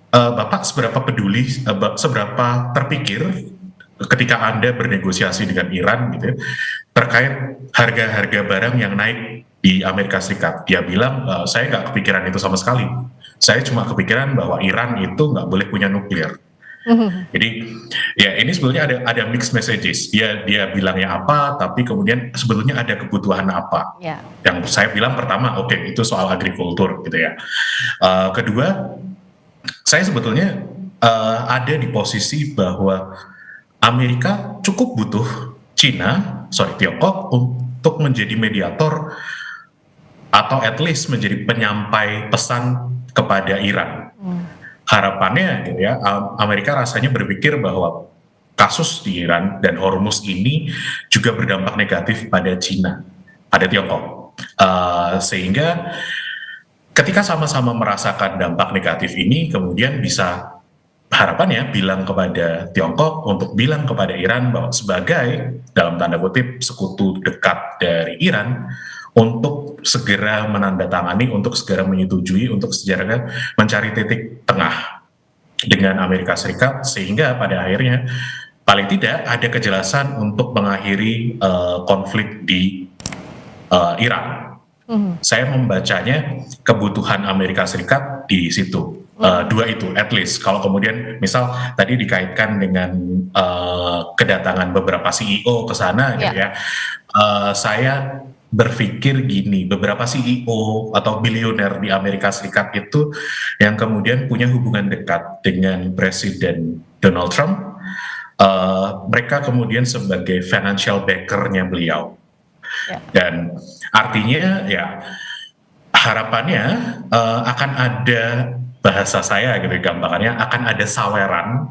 B: Bapak seberapa peduli, seberapa terpikir ketika Anda bernegosiasi dengan Iran, gitu, terkait harga-harga barang yang naik di Amerika Serikat. Dia bilang, saya nggak kepikiran itu sama sekali. Saya cuma kepikiran bahwa Iran itu nggak boleh punya nuklir. Jadi ya ini sebetulnya ada mixed messages. Dia bilangnya apa, tapi kemudian sebetulnya ada kebutuhan apa.
A: Yeah.
B: Yang saya bilang pertama, oke, itu soal agrikultur gitu ya. Kedua, saya sebetulnya ada di posisi bahwa Amerika cukup butuh Tiongkok untuk menjadi mediator atau at least menjadi penyampai pesan kepada Iran. Harapannya gitu ya, Amerika rasanya berpikir bahwa kasus di Iran dan Hormuz ini juga berdampak negatif pada Cina, pada Tiongkok. Sehingga ketika sama-sama merasakan dampak negatif ini, kemudian bisa harapannya bilang kepada Tiongkok untuk bilang kepada Iran bahwa sebagai dalam tanda kutip sekutu dekat dari Iran, untuk segera menandatangani, untuk segera menyetujui, untuk segera mencari titik tengah dengan Amerika Serikat, sehingga pada akhirnya paling tidak ada kejelasan untuk mengakhiri konflik di Iran. Saya membacanya kebutuhan Amerika Serikat di situ. Dua itu, at least. Kalau kemudian misal tadi dikaitkan dengan kedatangan beberapa CEO ke sana, gitu ya, saya berpikir gini, beberapa CEO atau bilioner di Amerika Serikat itu yang kemudian punya hubungan dekat dengan Presiden Donald Trump, mereka kemudian sebagai financial backer-nya beliau. Dan artinya ya harapannya akan ada, bahasa saya gitu gambarannya, akan ada saweran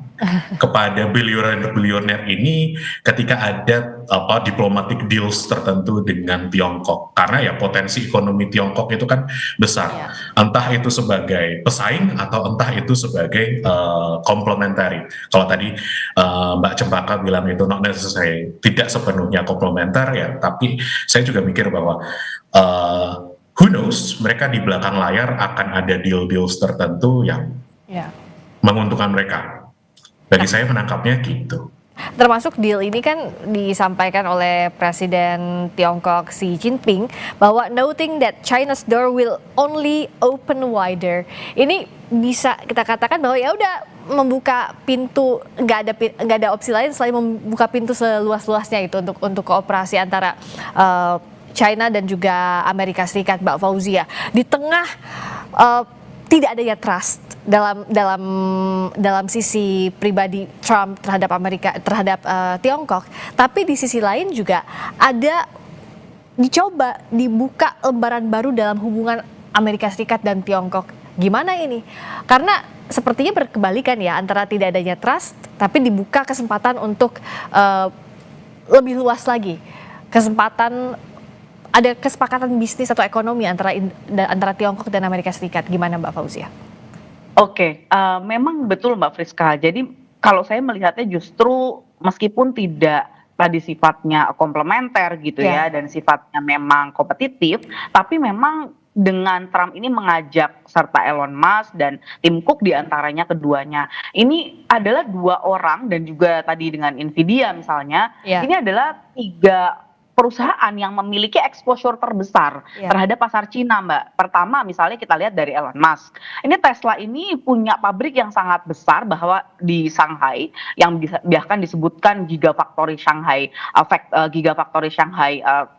B: kepada bilioner ini ketika ada diplomatic deals tertentu dengan Tiongkok, karena ya potensi ekonomi Tiongkok itu kan besar, entah itu sebagai pesaing atau entah itu sebagai complementary. Kalau tadi Mbak Cempaka bilang itu not necessary, tidak sepenuhnya komplementer ya, tapi saya juga mikir bahwa who knows, mereka di belakang layar akan ada deal-deals tertentu yang menguntungkan mereka. Bagi saya menangkapnya gitu.
A: Termasuk deal ini kan disampaikan oleh Presiden Tiongkok Xi Jinping bahwa noting that China's door will only open wider. Ini bisa kita katakan bahwa ya udah membuka pintu, nggak ada opsi lain selain membuka pintu seluas-luasnya itu untuk kooperasi antara China dan juga Amerika Serikat, Mbak Fauzia. Di tengah tidak adanya trust dalam sisi pribadi Trump terhadap Tiongkok, tapi di sisi lain juga ada dicoba dibuka lembaran baru dalam hubungan Amerika Serikat dan Tiongkok. Gimana ini? Karena sepertinya berkebalikan ya, antara tidak adanya trust tapi dibuka kesempatan untuk lebih luas lagi, ada kesepakatan bisnis atau ekonomi antara Tiongkok dan Amerika Serikat. Gimana Mbak Fauzia?
C: Oke, memang betul Mbak Friska. Jadi kalau saya melihatnya justru meskipun tidak tadi sifatnya komplementer gitu ya, dan sifatnya memang kompetitif, tapi memang dengan Trump ini mengajak serta Elon Musk dan Tim Cook diantaranya keduanya. Ini adalah dua orang dan juga tadi dengan Nvidia misalnya, ini adalah tiga perusahaan yang memiliki exposure terbesar terhadap pasar Cina, Mbak. Pertama, misalnya kita lihat dari Elon Musk. Ini Tesla ini punya pabrik yang sangat besar bahwa di Shanghai, yang bahkan disebutkan Gigafactory Shanghai,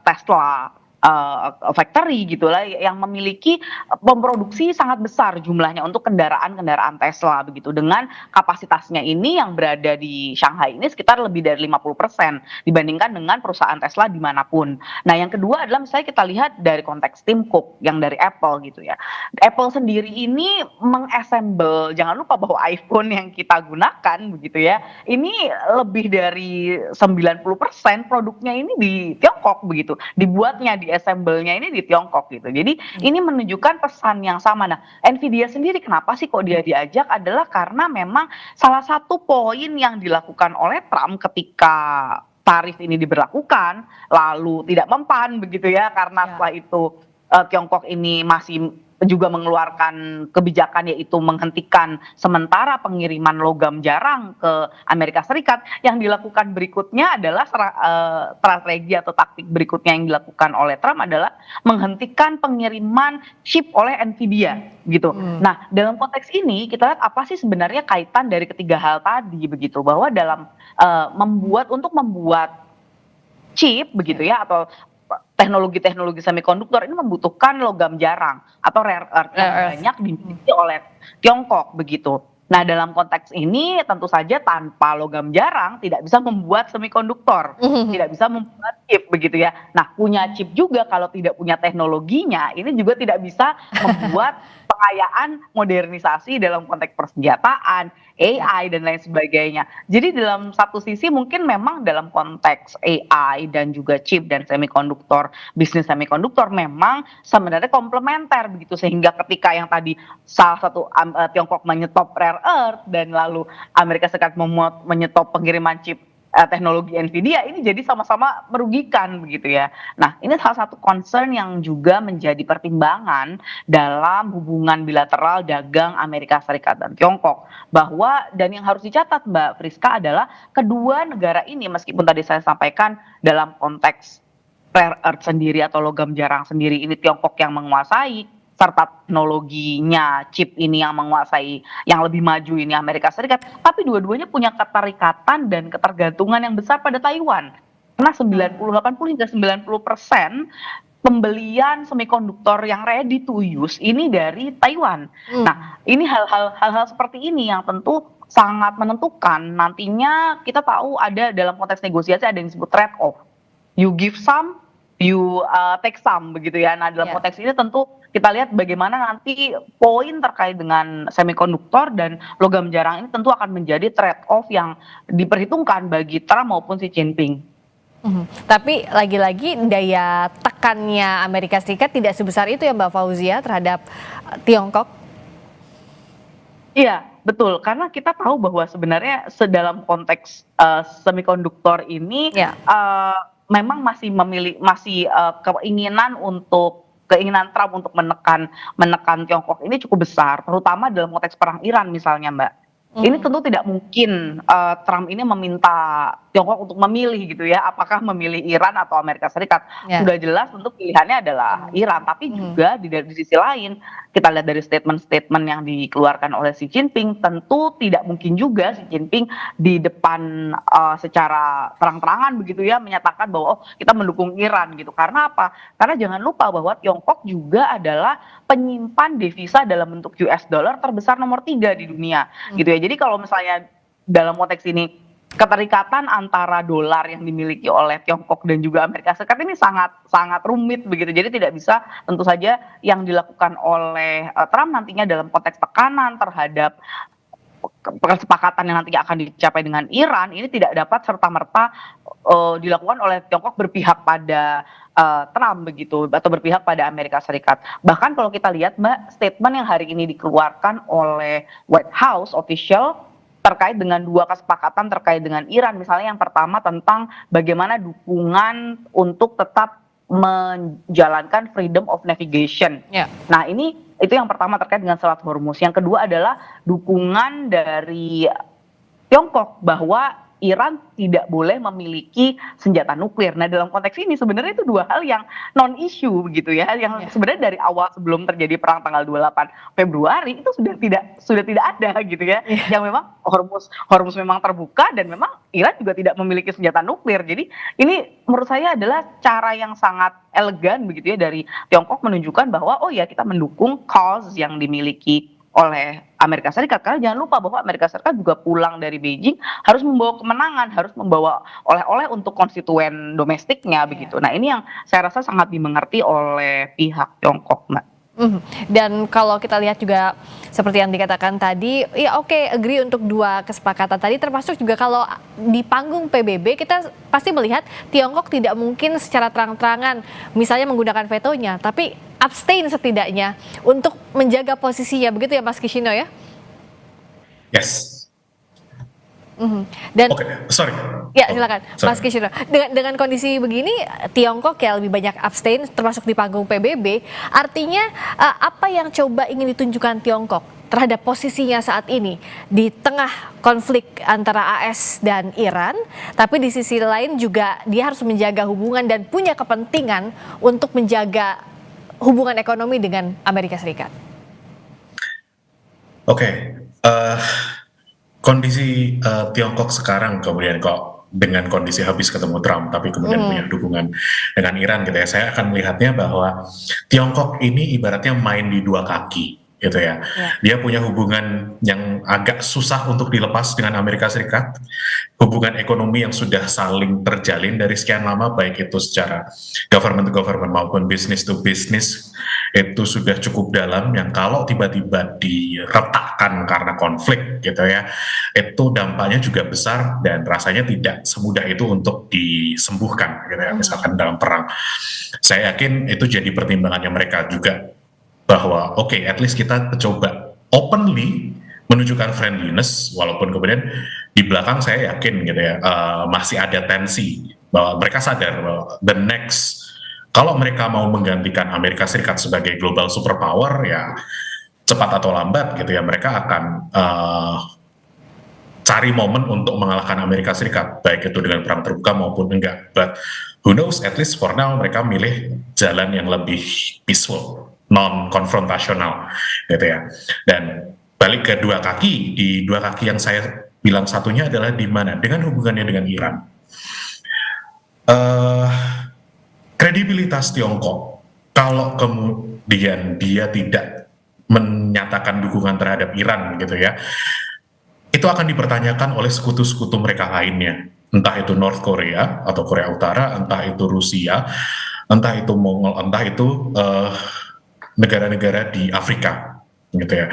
C: Tesla factory gitulah, yang memiliki memproduksi sangat besar jumlahnya untuk kendaraan Tesla begitu, dengan kapasitasnya ini yang berada di Shanghai ini sekitar lebih dari 50% dibandingkan dengan perusahaan Tesla dimanapun. Nah yang kedua adalah misalnya kita lihat dari konteks Tim Cook yang dari Apple gitu ya. Apple sendiri ini mengassemble, jangan lupa bahwa iPhone yang kita gunakan begitu ya, ini lebih dari 90% produknya ini di Tiongkok begitu, dibuatnya di assemble-nya ini di Tiongkok gitu. Jadi ini menunjukkan pesan yang sama. Nah, Nvidia sendiri kenapa sih kok dia diajak, adalah karena memang salah satu poin yang dilakukan oleh Trump ketika tarif ini diberlakukan lalu tidak mempan begitu ya, karena setelah itu Tiongkok ini masih juga mengeluarkan kebijakan, yaitu menghentikan sementara pengiriman logam jarang ke Amerika Serikat. Yang dilakukan berikutnya adalah strategi atau taktik berikutnya yang dilakukan oleh Trump adalah menghentikan pengiriman chip oleh Nvidia gitu. Nah, dalam konteks ini kita lihat apa sih sebenarnya kaitan dari ketiga hal tadi begitu, bahwa dalam membuat chip begitu ya, atau teknologi semikonduktor ini membutuhkan logam jarang atau rare earth yang banyak dimiliki oleh Tiongkok begitu. Nah dalam konteks ini tentu saja tanpa logam jarang tidak bisa membuat semikonduktor, tidak bisa membuat chip begitu ya. Nah punya chip juga kalau tidak punya teknologinya ini juga tidak bisa membuat pengayaan modernisasi dalam konteks persenjataan, AI dan lain sebagainya. Jadi dalam satu sisi mungkin memang dalam konteks AI dan juga chip dan semikonduktor, bisnis semikonduktor memang sebenarnya komplementer begitu, sehingga ketika yang tadi salah satu Tiongkok menyetop rare earth dan lalu Amerika Serikat menyetop pengiriman chip teknologi Nvidia, ini jadi sama-sama merugikan begitu ya. Nah ini salah satu concern yang juga menjadi pertimbangan dalam hubungan bilateral dagang Amerika Serikat dan Tiongkok, bahwa dan yang harus dicatat Mbak Friska adalah kedua negara ini, meskipun tadi saya sampaikan dalam konteks rare earth sendiri atau logam jarang sendiri ini Tiongkok yang menguasai, serta teknologinya chip ini yang menguasai, yang lebih maju ini Amerika Serikat, tapi dua-duanya punya keterikatan dan ketergantungan yang besar pada Taiwan. Karena 80 hingga 90% pembelian semikonduktor yang ready to use ini dari Taiwan. Nah, ini hal-hal seperti ini yang tentu sangat menentukan. Nantinya kita tahu ada dalam konteks negosiasi ada yang disebut trade off. You give some, you take some begitu ya. Nah, dalam konteks ini tentu kita lihat bagaimana nanti poin terkait dengan semikonduktor dan logam jarang ini tentu akan menjadi trade off yang diperhitungkan bagi Trump maupun Xi Jinping.
A: Tapi lagi-lagi daya tekannya Amerika Serikat tidak sebesar itu ya Mbak Fauzia terhadap Tiongkok?
C: Iya, betul. Karena kita tahu bahwa sebenarnya dalam konteks semikonduktor ini memang masih keinginan Trump untuk menekan Tiongkok ini cukup besar, terutama dalam konteks perang Iran misalnya, Mbak. Ini tentu tidak mungkin Trump ini meminta Tiongkok untuk memilih gitu ya, apakah memilih Iran atau Amerika Serikat.
A: Ya.
C: Sudah jelas tentu pilihannya adalah Iran, tapi juga di sisi lain kita lihat dari statement-statement yang dikeluarkan oleh Xi Jinping, tentu tidak mungkin juga Xi Jinping di depan secara terang-terangan begitu ya menyatakan bahwa oh kita mendukung Iran gitu. Karena apa? Karena jangan lupa bahwa Tiongkok juga adalah penyimpan devisa dalam bentuk US dollar terbesar nomor 3 di dunia gitu ya. Jadi kalau misalnya dalam konteks ini keterikatan antara dolar yang dimiliki oleh Tiongkok dan juga Amerika Serikat ini sangat sangat rumit begitu. Jadi tidak bisa tentu saja yang dilakukan oleh Trump nantinya dalam konteks tekanan terhadap kesepakatan yang nantinya akan dicapai dengan Iran ini tidak dapat serta-merta dilakukan oleh Tiongkok berpihak pada Trump begitu atau berpihak pada Amerika Serikat. Bahkan kalau kita lihat Mbak, statement yang hari ini dikeluarkan oleh White House official terkait dengan 2 kesepakatan terkait dengan Iran, misalnya yang pertama tentang bagaimana dukungan untuk tetap menjalankan freedom of navigation.
A: Ya.
C: Nah itu yang pertama terkait dengan Selat Hormuz. Yang kedua adalah dukungan dari Tiongkok bahwa Iran tidak boleh memiliki senjata nuklir. Nah dalam konteks ini sebenarnya itu 2 hal yang non issue begitu ya, yang sebenarnya dari awal sebelum terjadi perang tanggal 28 Februari itu sudah tidak ada gitu ya, yang memang Hormuz memang terbuka dan memang Iran juga tidak memiliki senjata nuklir. Jadi ini menurut saya adalah cara yang sangat elegan begitu ya dari Tiongkok menunjukkan bahwa oh ya kita mendukung cause yang dimiliki oleh Amerika Serikat. Karena jangan lupa bahwa Amerika Serikat juga pulang dari Beijing harus membawa kemenangan, harus membawa oleh-oleh untuk konstituen domestiknya begitu. Nah ini yang saya rasa sangat dimengerti oleh pihak Tiongkok, Mbak.
A: Dan kalau kita lihat juga seperti yang dikatakan tadi, ya oke, agree untuk 2 kesepakatan tadi, termasuk juga kalau di panggung PBB kita pasti melihat Tiongkok tidak mungkin secara terang-terangan misalnya menggunakan vetonya, tapi abstain setidaknya untuk menjaga posisinya, begitu ya Mas Kishino ya?
B: Yes.
A: Dan
B: Sorry.
A: ya silakan
B: Sorry.
A: Mas Kishino. Dengan kondisi begini Tiongkok ya lebih banyak abstain termasuk di panggung PBB, artinya apa yang coba ingin ditunjukkan Tiongkok terhadap posisinya saat ini di tengah konflik antara AS dan Iran, tapi di sisi lain juga dia harus menjaga hubungan dan punya kepentingan untuk menjaga hubungan ekonomi dengan Amerika Serikat.
B: Kondisi Tiongkok sekarang kemudian kok dengan kondisi habis ketemu Trump tapi kemudian punya dukungan dengan Iran gitu ya, saya akan melihatnya bahwa Tiongkok ini ibaratnya main di 2 kaki gitu ya. Dia punya hubungan yang agak susah untuk dilepas dengan Amerika Serikat, hubungan ekonomi yang sudah saling terjalin dari sekian lama, baik itu secara government to government maupun business to business, itu sudah cukup dalam, yang kalau tiba-tiba diretakkan karena konflik gitu ya, itu dampaknya juga besar dan rasanya tidak semudah itu untuk disembuhkan gitu ya, misalkan dalam perang. Saya yakin itu jadi pertimbangannya mereka juga, bahwa oke, at least kita coba openly menunjukkan friendliness, walaupun kemudian di belakang saya yakin gitu ya masih ada tensi, bahwa mereka sadar bahwa the next, kalau mereka mau menggantikan Amerika Serikat sebagai global superpower ya cepat atau lambat gitu ya, mereka akan cari momen untuk mengalahkan Amerika Serikat, baik itu dengan perang terbuka maupun enggak. But who knows, at least for now mereka milih jalan yang lebih peaceful, non-konfrontasional gitu ya. Dan balik ke 2 kaki, di 2 kaki yang saya bilang satunya adalah di mana dengan hubungannya dengan Iran. Kredibilitas Tiongkok, kalau kemudian dia tidak menyatakan dukungan terhadap Iran gitu ya, itu akan dipertanyakan oleh sekutu-sekutu mereka lainnya, entah itu North Korea atau Korea Utara, entah itu Rusia, entah itu Mongol, entah itu negara-negara di Afrika gitu ya.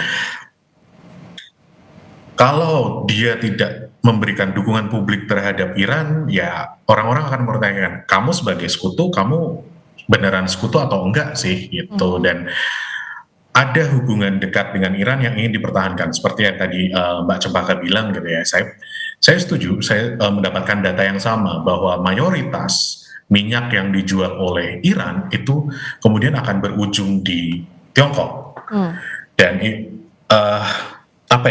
B: Kalau dia tidak memberikan dukungan publik terhadap Iran, ya orang-orang akan bertanya, kamu sebagai sekutu, kamu beneran sekutu atau enggak sih gitu. Dan ada hubungan dekat dengan Iran yang ingin dipertahankan, seperti yang tadi Mbak Cempaka bilang gitu ya. Saya setuju, saya mendapatkan data yang sama bahwa mayoritas minyak yang dijual oleh Iran itu kemudian akan berujung di Tiongkok. Dan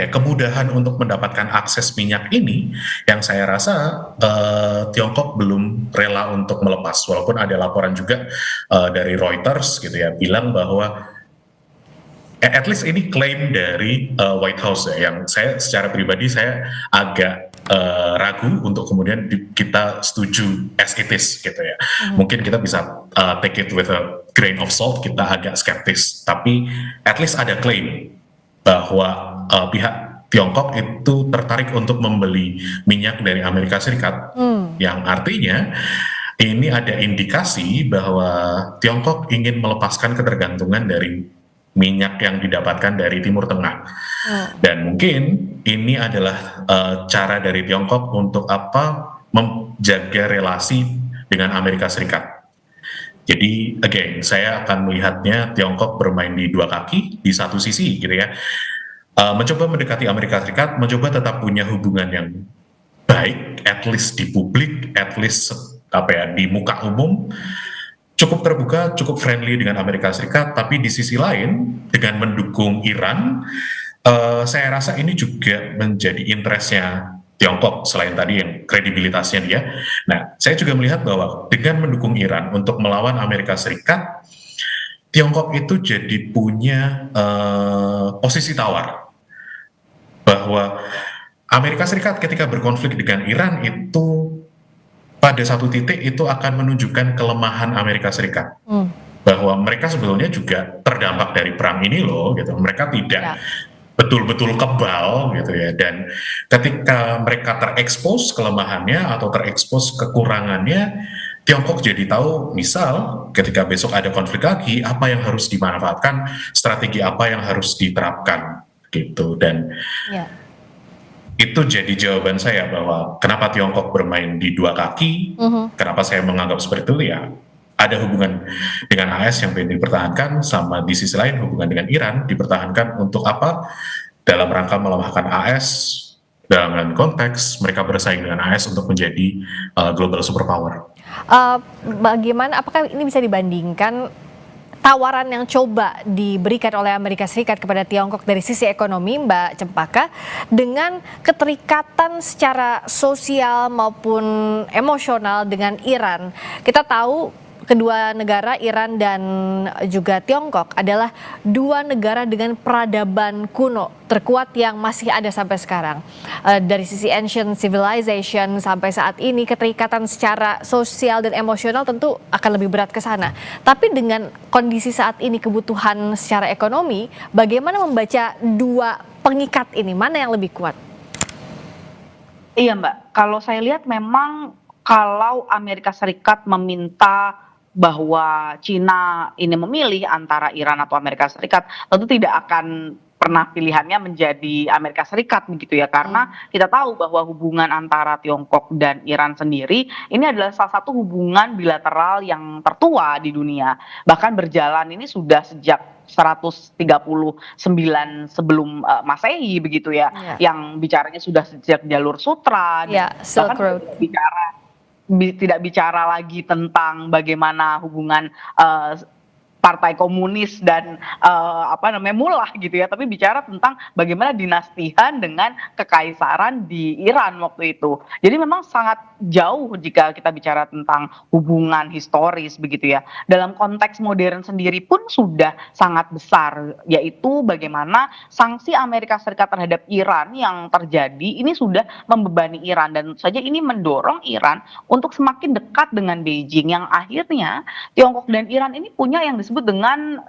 B: kemudahan untuk mendapatkan akses minyak ini yang saya rasa Tiongkok belum rela untuk melepas, walaupun ada laporan juga dari Reuters gitu ya bilang bahwa at least ini klaim dari White House ya, yang saya secara pribadi saya agak ragu untuk kemudian kita setuju as it is gitu ya. Mungkin kita bisa take it with a grain of salt, kita agak skeptis, tapi at least ada klaim bahwa pihak Tiongkok itu tertarik untuk membeli minyak dari Amerika Serikat, yang artinya ini ada indikasi bahwa Tiongkok ingin melepaskan ketergantungan dari minyak yang didapatkan dari Timur Tengah. Dan mungkin ini adalah cara dari Tiongkok untuk menjaga relasi dengan Amerika Serikat. Jadi again, saya akan melihatnya Tiongkok bermain di dua kaki, di satu sisi gitu ya. Mencoba mendekati Amerika Serikat, mencoba tetap punya hubungan yang baik, at least di publik, at least di muka umum, cukup terbuka, cukup friendly dengan Amerika Serikat, tapi di sisi lain dengan mendukung Iran, saya rasa ini juga menjadi interestnya Tiongkok selain tadi yang kredibilitasnya dia. Nah, saya juga melihat bahwa dengan mendukung Iran untuk melawan Amerika Serikat, Tiongkok itu jadi punya posisi tawar bahwa Amerika Serikat ketika berkonflik dengan Iran itu pada satu titik itu akan menunjukkan kelemahan Amerika Serikat. Bahwa mereka sebetulnya juga terdampak dari perang ini loh, gitu. Mereka tidak betul-betul kebal, gitu ya. Dan ketika mereka terekspos kelemahannya atau terekspos kekurangannya, Tiongkok jadi tahu, misal ketika besok ada konflik lagi, apa yang harus dimanfaatkan, strategi apa yang harus diterapkan, gitu. Dan itu jadi jawaban saya bahwa kenapa Tiongkok bermain di dua kaki, kenapa saya menganggap seperti itu ya, ada hubungan dengan AS yang pengen dipertahankan, sama di sisi lain hubungan dengan Iran dipertahankan untuk apa? Dalam rangka melemahkan AS dalam konteks mereka bersaing dengan AS untuk menjadi global superpower.
A: Bagaimana, apakah ini bisa dibandingkan tawaran yang coba diberikan oleh Amerika Serikat kepada Tiongkok dari sisi ekonomi, Mbak Cempaka, dengan keterikatan secara sosial maupun emosional dengan Iran? Kita tahu kedua negara, Iran dan juga Tiongkok, adalah dua negara dengan peradaban kuno terkuat yang masih ada sampai sekarang. Dari sisi ancient civilization sampai saat ini, keterikatan secara sosial dan emosional tentu akan lebih berat ke sana. Tapi dengan kondisi saat ini, kebutuhan secara ekonomi, bagaimana membaca dua pengikat ini? Mana yang lebih kuat?
C: Iya Mbak, kalau saya lihat memang kalau Amerika Serikat meminta bahwa Cina ini memilih antara Iran atau Amerika Serikat, tentu tidak akan pernah pilihannya menjadi Amerika Serikat begitu ya, karena kita tahu bahwa hubungan antara Tiongkok dan Iran sendiri ini adalah salah satu hubungan bilateral yang tertua di dunia, bahkan berjalan ini sudah sejak 139 sebelum Masehi begitu ya, yang bicaranya sudah sejak jalur sutra,
A: Silk Road.
C: Tidak bicara lagi tentang bagaimana hubungan Partai Komunis dan mullah gitu ya, tapi bicara tentang bagaimana dinastihan dengan kekaisaran di Iran waktu itu. Jadi memang sangat jauh jika kita bicara tentang hubungan historis begitu ya. Dalam konteks modern sendiri pun sudah sangat besar, yaitu bagaimana sanksi Amerika Serikat terhadap Iran yang terjadi ini sudah membebani Iran, dan tentu saja ini mendorong Iran untuk semakin dekat dengan Beijing, yang akhirnya Tiongkok dan Iran ini punya yang disebut dengan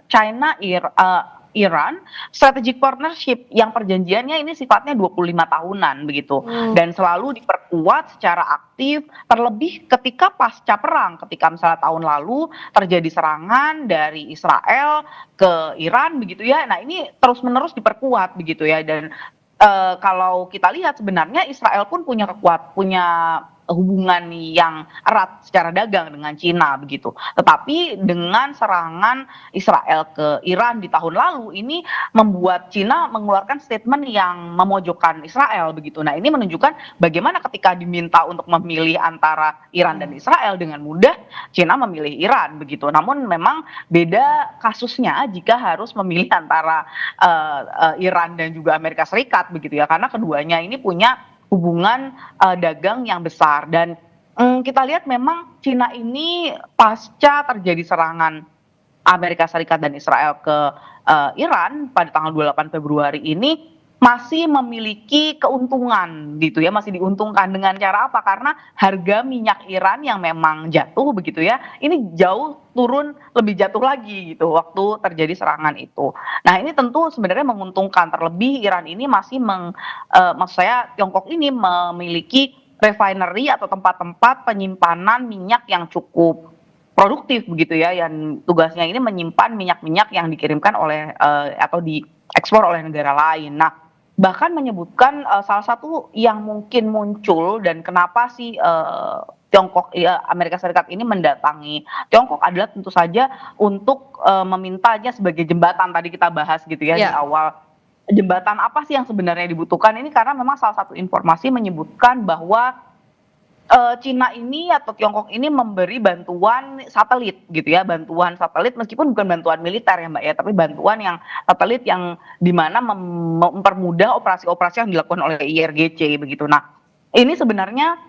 C: Iran Strategic Partnership, yang perjanjiannya ini sifatnya 25 tahunan begitu, dan selalu diperkuat secara aktif, terlebih ketika pasca perang, ketika misalnya tahun lalu terjadi serangan dari Israel ke Iran begitu ya. Nah, ini terus-menerus diperkuat begitu ya, dan kalau kita lihat sebenarnya Israel pun punya hubungan yang erat secara dagang dengan Cina begitu. Tetapi dengan serangan Israel ke Iran di tahun lalu ini membuat Cina mengeluarkan statement yang memojokkan Israel begitu. Nah, ini menunjukkan bagaimana ketika diminta untuk memilih antara Iran dan Israel dengan mudah Cina memilih Iran begitu. Namun memang beda kasusnya jika harus memilih antara Iran dan juga Amerika Serikat begitu ya, karena keduanya ini punya hubungan dagang yang besar dan kita lihat memang Cina ini pasca terjadi serangan Amerika Serikat dan Israel ke Iran pada tanggal 28 Februari ini masih memiliki keuntungan gitu ya, masih diuntungkan dengan cara apa? Karena harga minyak Iran yang memang jatuh begitu ya, ini jauh turun lebih jatuh lagi gitu waktu terjadi serangan itu. Nah, ini tentu sebenarnya menguntungkan, terlebih Iran ini masih maksud saya Tiongkok ini memiliki refinery atau tempat-tempat penyimpanan minyak yang cukup produktif begitu ya, yang tugasnya ini menyimpan minyak-minyak yang dikirimkan oleh atau diekspor oleh negara lain. Nah, bahkan menyebutkan salah satu yang mungkin muncul dan kenapa sih Tiongkok ya Amerika Serikat ini mendatangi Tiongkok adalah tentu saja untuk memintanya sebagai jembatan, tadi kita bahas gitu ya di
A: Ya.
C: awal. Jembatan apa sih yang sebenarnya dibutuhkan ini, karena memang salah satu informasi menyebutkan bahwa Cina ini atau Tiongkok ini memberi bantuan satelit gitu ya, bantuan satelit meskipun bukan bantuan militer ya Mbak ya, tapi bantuan yang satelit yang dimana mempermudah operasi-operasi yang dilakukan oleh IRGC begitu. Nah, ini sebenarnya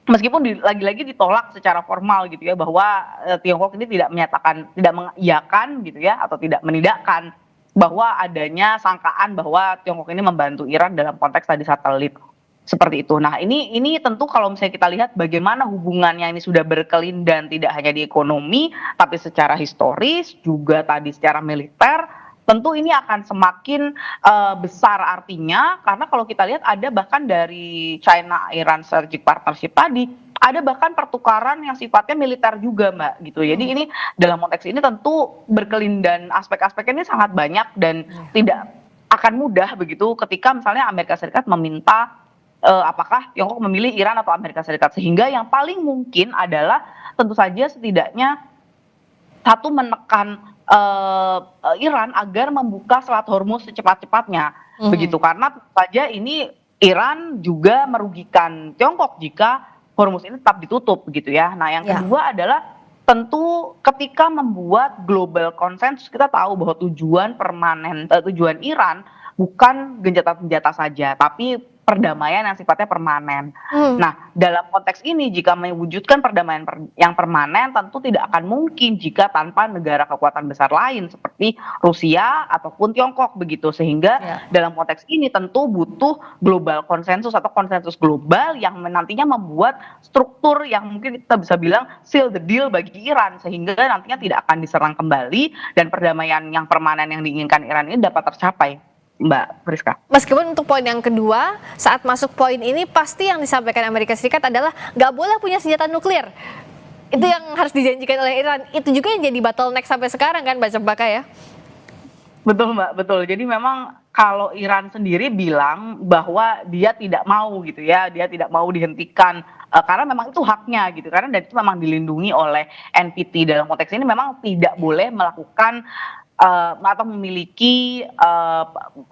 C: meskipun lagi-lagi ditolak secara formal gitu ya, bahwa Tiongkok ini tidak menyatakan, tidak mengiyakan gitu ya, atau tidak menidakkan bahwa adanya sangkaan bahwa Tiongkok ini membantu Iran dalam konteks tadi satelit. Seperti itu. Nah, ini tentu kalau misalnya kita lihat bagaimana hubungannya ini sudah berkelindan tidak hanya di ekonomi, tapi secara historis juga tadi secara militer, tentu ini akan semakin besar artinya, karena kalau kita lihat ada bahkan dari China-Iran Strategic Partnership tadi, ada bahkan pertukaran yang sifatnya militer juga Mbak gitu. Jadi ini dalam konteks ini tentu berkelindan aspek-aspeknya ini sangat banyak dan tidak akan mudah begitu ketika misalnya Amerika Serikat meminta apakah Tiongkok memilih Iran atau Amerika Serikat, sehingga yang paling mungkin adalah tentu saja setidaknya satu menekan Iran agar membuka Selat Hormuz secepat-cepatnya begitu, karena tentu saja ini Iran juga merugikan Tiongkok jika Hormuz ini tetap ditutup begitu ya. Nah, yang kedua adalah tentu ketika membuat global consensus, kita tahu bahwa tujuan Iran bukan gencatan senjata saja, tapi perdamaian yang sifatnya permanen. Nah, dalam konteks ini jika mewujudkan perdamaian yang permanen tentu tidak akan mungkin jika tanpa negara kekuatan besar lain seperti Rusia ataupun Tiongkok begitu, sehingga dalam konteks ini tentu butuh global konsensus atau konsensus global yang nantinya membuat struktur yang mungkin kita bisa bilang seal the deal bagi Iran, sehingga nantinya tidak akan diserang kembali dan perdamaian yang permanen yang diinginkan Iran ini dapat tercapai. Mbak Friska.
A: Meskipun untuk poin yang kedua, saat masuk poin ini pasti yang disampaikan Amerika Serikat adalah nggak boleh punya senjata nuklir. Itu yang harus dijanjikan oleh Iran. Itu juga yang jadi bottleneck sampai sekarang kan Mbak Cempaka ya?
C: Betul Mbak, betul. Jadi memang kalau Iran sendiri bilang bahwa dia tidak mau gitu ya, dia tidak mau dihentikan karena memang itu haknya gitu, karena dan itu memang dilindungi oleh NPT. Dalam konteks ini memang tidak boleh melakukan atau memiliki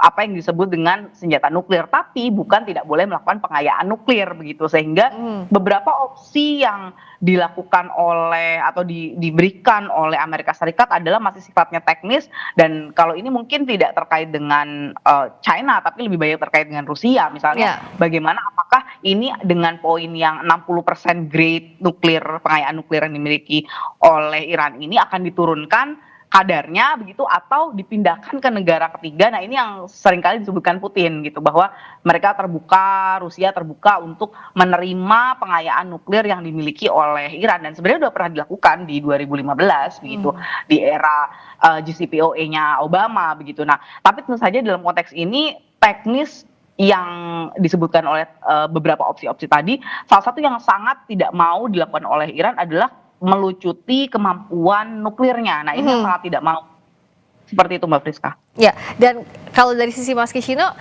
C: apa yang disebut dengan senjata nuklir, tapi bukan tidak boleh melakukan pengayaan nuklir begitu, sehingga beberapa opsi yang dilakukan oleh atau diberikan oleh Amerika Serikat adalah masih sifatnya teknis, dan kalau ini mungkin tidak terkait dengan China tapi lebih banyak terkait dengan Rusia misalnya, bagaimana apakah ini dengan poin yang 60% grade nuklir, pengayaan nuklir yang dimiliki oleh Iran ini akan diturunkan kadarnya begitu atau dipindahkan ke negara ketiga. Nah, ini yang seringkali disebutkan Putin gitu, bahwa mereka terbuka, Rusia terbuka untuk menerima pengayaan nuklir yang dimiliki oleh Iran, dan sebenarnya sudah pernah dilakukan di 2015 begitu di era JCPOA-nya Obama begitu. Nah, tapi tentu saja dalam konteks ini teknis yang disebutkan oleh beberapa opsi-opsi tadi, salah satu yang sangat tidak mau dilakukan oleh Iran adalah melucuti kemampuan nuklirnya. Nah, ini yang sangat tidak mau. Seperti itu Mbak Friska.
A: Ya, dan kalau dari sisi Mas Kishino,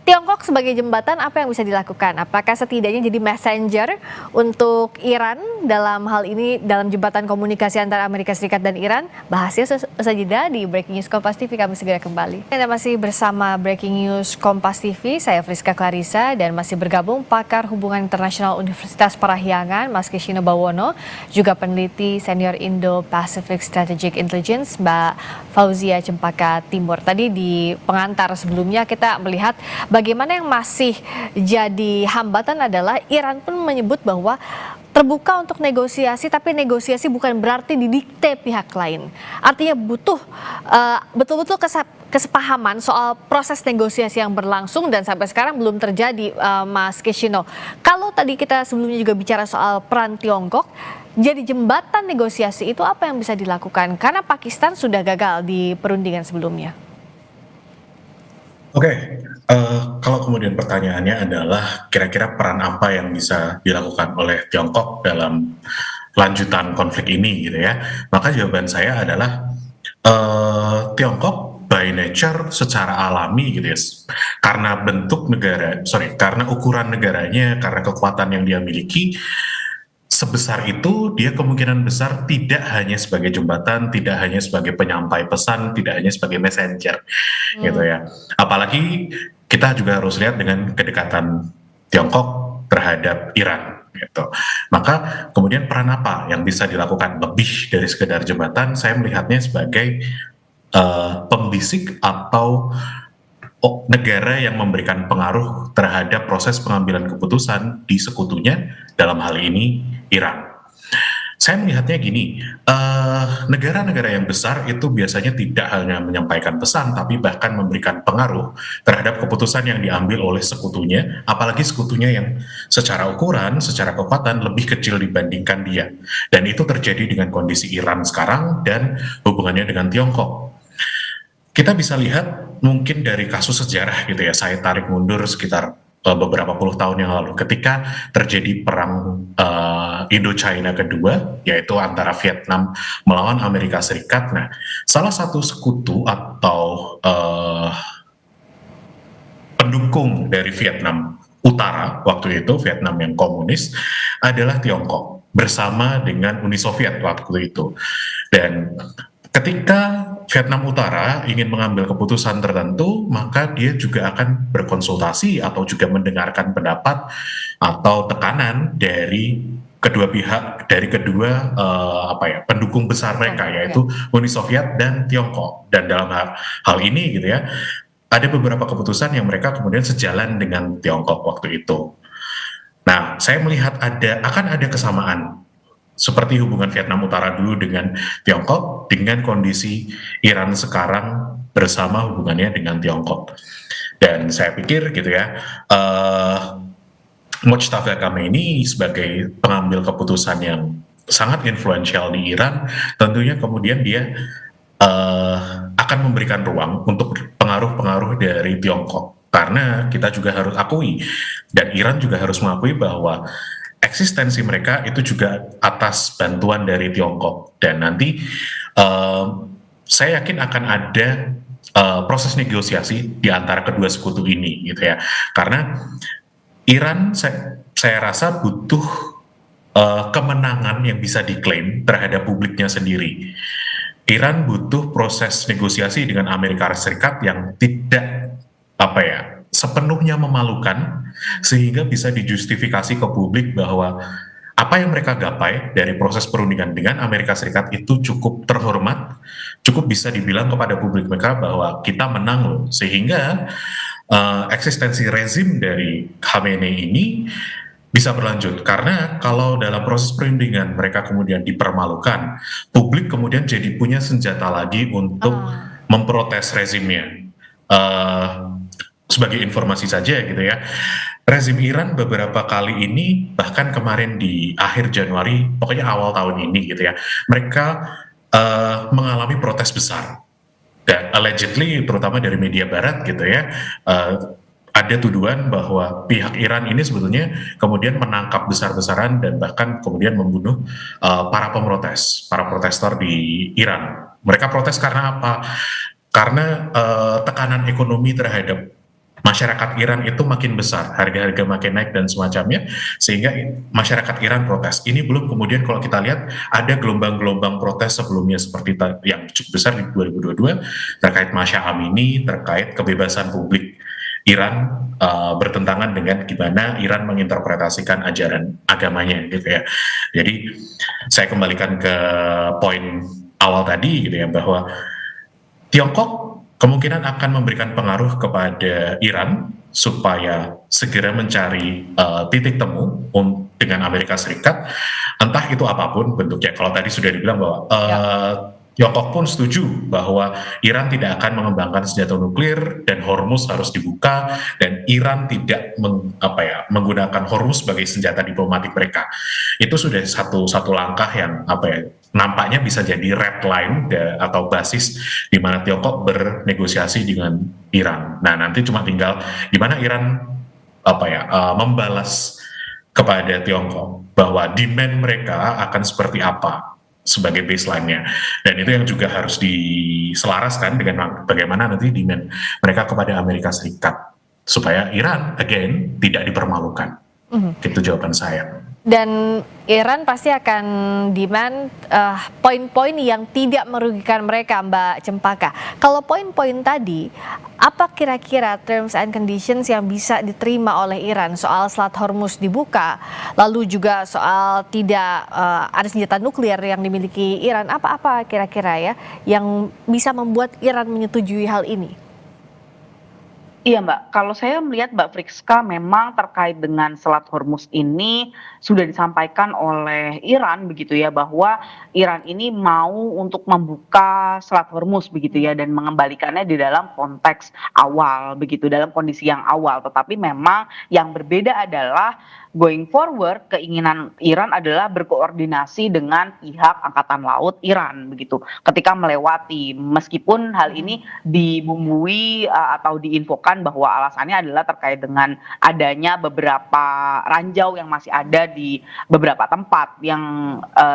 A: Tiongkok sebagai jembatan apa yang bisa dilakukan? Apakah setidaknya jadi messenger untuk Iran dalam hal ini dalam jembatan komunikasi antara Amerika Serikat dan Iran? Bahasnya usai jeda di Breaking News Kompas TV, kami segera kembali. Anda masih bersama Breaking News Kompas TV, saya Friska Clarissa dan masih bergabung pakar hubungan internasional Universitas Parahyangan, Mas Kishino Bawono, juga peneliti senior Indo-Pacific Strategic Intelligence, Mbak Fauzia Cempaka Timur. Tadi di pengantar sebelumnya kita melihat bagaimana yang masih jadi hambatan adalah Iran pun menyebut bahwa terbuka untuk negosiasi, tapi negosiasi bukan berarti didikte pihak lain. Artinya butuh betul-betul kesepahaman soal proses negosiasi yang berlangsung dan sampai sekarang belum terjadi, Mas Kishino. Kalau tadi kita sebelumnya juga bicara soal peran Tiongkok, jadi jembatan negosiasi itu apa yang bisa dilakukan? Karena Pakistan sudah gagal di perundingan sebelumnya.
B: Oke, kalau kemudian pertanyaannya adalah kira-kira peran apa yang bisa dilakukan oleh Tiongkok dalam lanjutan konflik ini gitu ya. Maka jawaban saya adalah Tiongkok by nature secara alami gitu ya. Karena karena ukuran negaranya, karena kekuatan yang dia miliki sebesar itu, dia kemungkinan besar tidak hanya sebagai jembatan, tidak hanya sebagai penyampai pesan, tidak hanya sebagai messenger, gitu ya. Apalagi kita juga harus lihat dengan kedekatan Tiongkok terhadap Iran, gitu. Maka kemudian peran apa yang bisa dilakukan lebih dari sekedar jembatan? Saya melihatnya sebagai pembisik atau negara yang memberikan pengaruh terhadap proses pengambilan keputusan di sekutunya, dalam hal ini Iran. Saya melihatnya gini, negara-negara yang besar itu biasanya tidak hanya menyampaikan pesan, tapi bahkan memberikan pengaruh terhadap keputusan yang diambil oleh sekutunya, apalagi sekutunya yang secara ukuran, secara kekuatan lebih kecil dibandingkan dia. Dan itu terjadi dengan kondisi Iran sekarang dan hubungannya dengan Tiongkok. Kita bisa lihat mungkin dari kasus sejarah gitu ya, saya tarik mundur sekitar beberapa puluh tahun yang lalu ketika terjadi perang Indo-China kedua, yaitu antara Vietnam melawan Amerika Serikat. Nah, salah satu sekutu atau pendukung dari Vietnam Utara waktu itu, Vietnam yang komunis, adalah Tiongkok bersama dengan Uni Soviet waktu itu. Dan ketika Vietnam Utara ingin mengambil keputusan tertentu, maka dia juga akan berkonsultasi atau juga mendengarkan pendapat atau tekanan dari kedua pihak, dari kedua pendukung besar mereka, yaitu Uni Soviet dan Tiongkok. Dan dalam hal ini gitu ya, ada beberapa keputusan yang mereka kemudian sejalan dengan Tiongkok waktu itu. Nah, saya melihat akan ada kesamaan seperti hubungan Vietnam Utara dulu dengan Tiongkok, dengan kondisi Iran sekarang bersama hubungannya dengan Tiongkok. Dan saya pikir gitu ya, Mojtaba Khamenei sebagai pengambil keputusan yang sangat influential di Iran, tentunya kemudian dia akan memberikan ruang untuk pengaruh-pengaruh dari Tiongkok. Karena kita juga harus akui, dan Iran juga harus mengakui bahwa eksistensi mereka itu juga atas bantuan dari Tiongkok. Dan nanti saya yakin akan ada proses negosiasi di antara kedua sekutu ini gitu ya. Karena Iran saya rasa butuh kemenangan yang bisa diklaim terhadap publiknya sendiri. Iran butuh proses negosiasi dengan Amerika Serikat yang tidak sepenuhnya memalukan, sehingga bisa dijustifikasi ke publik bahwa apa yang mereka gapai dari proses perundingan dengan Amerika Serikat itu cukup terhormat, cukup bisa dibilang kepada publik mereka bahwa kita menang loh, sehingga eksistensi rezim dari Khamenei ini bisa berlanjut. Karena kalau dalam proses perundingan mereka kemudian dipermalukan, publik kemudian jadi punya senjata lagi untuk memprotes rezimnya. Sebagai informasi saja gitu ya, rezim Iran beberapa kali ini, bahkan kemarin di akhir Januari, pokoknya awal tahun ini gitu ya, mereka mengalami protes besar. Dan allegedly, terutama dari media barat gitu ya, ada tuduhan bahwa pihak Iran ini sebetulnya kemudian menangkap besar-besaran dan bahkan kemudian membunuh para protestor di Iran. Mereka protes karena apa? Karena tekanan ekonomi terhadap masyarakat Iran itu makin besar, harga-harga makin naik dan semacamnya, sehingga masyarakat Iran protes. Ini belum kemudian kalau kita lihat ada gelombang-gelombang protes sebelumnya seperti yang cukup besar di 2022 terkait Masya Amini, terkait kebebasan publik Iran bertentangan dengan gimana Iran menginterpretasikan ajaran agamanya gitu ya. Jadi saya kembalikan ke poin awal tadi gitu ya, bahwa Tiongkok kemungkinan akan memberikan pengaruh kepada Iran supaya segera mencari titik temu dengan Amerika Serikat, entah itu apapun bentuknya. Kalau tadi sudah dibilang bahwa
A: Ya.
B: Tiongkok pun setuju bahwa Iran tidak akan mengembangkan senjata nuklir dan Hormuz harus dibuka, dan Iran tidak menggunakan Hormuz sebagai senjata diplomatik mereka. Itu sudah satu langkah yang nampaknya bisa jadi red line atau basis di mana Tiongkok bernegosiasi dengan Iran. Nah, nanti cuma tinggal gimana Iran membalas kepada Tiongkok bahwa demand mereka akan seperti apa sebagai baseline-nya, dan itu yang juga harus diselaraskan dengan bagaimana nanti demand mereka kepada Amerika Serikat supaya Iran again tidak dipermalukan. Itu jawaban saya.
A: Dan Iran pasti akan demand poin-poin yang tidak merugikan mereka, Mbak Cempaka. Kalau poin-poin tadi, apa kira-kira terms and conditions yang bisa diterima oleh Iran soal Selat Hormuz dibuka, lalu juga soal tidak ada senjata nuklir yang dimiliki Iran, apa-apa kira-kira ya yang bisa membuat Iran menyetujui hal ini?
C: Iya Mbak, kalau saya melihat Mbak Friska memang terkait dengan Selat Hormuz ini sudah disampaikan oleh Iran begitu ya, bahwa Iran ini mau untuk membuka Selat Hormuz begitu ya, dan mengembalikannya di dalam konteks awal begitu, dalam kondisi yang awal. Tetapi memang yang berbeda adalah going forward keinginan Iran adalah berkoordinasi dengan pihak Angkatan Laut Iran begitu ketika melewati, meskipun hal ini dibumbui atau diinfokan bahwa alasannya adalah terkait dengan adanya beberapa ranjau yang masih ada di beberapa tempat yang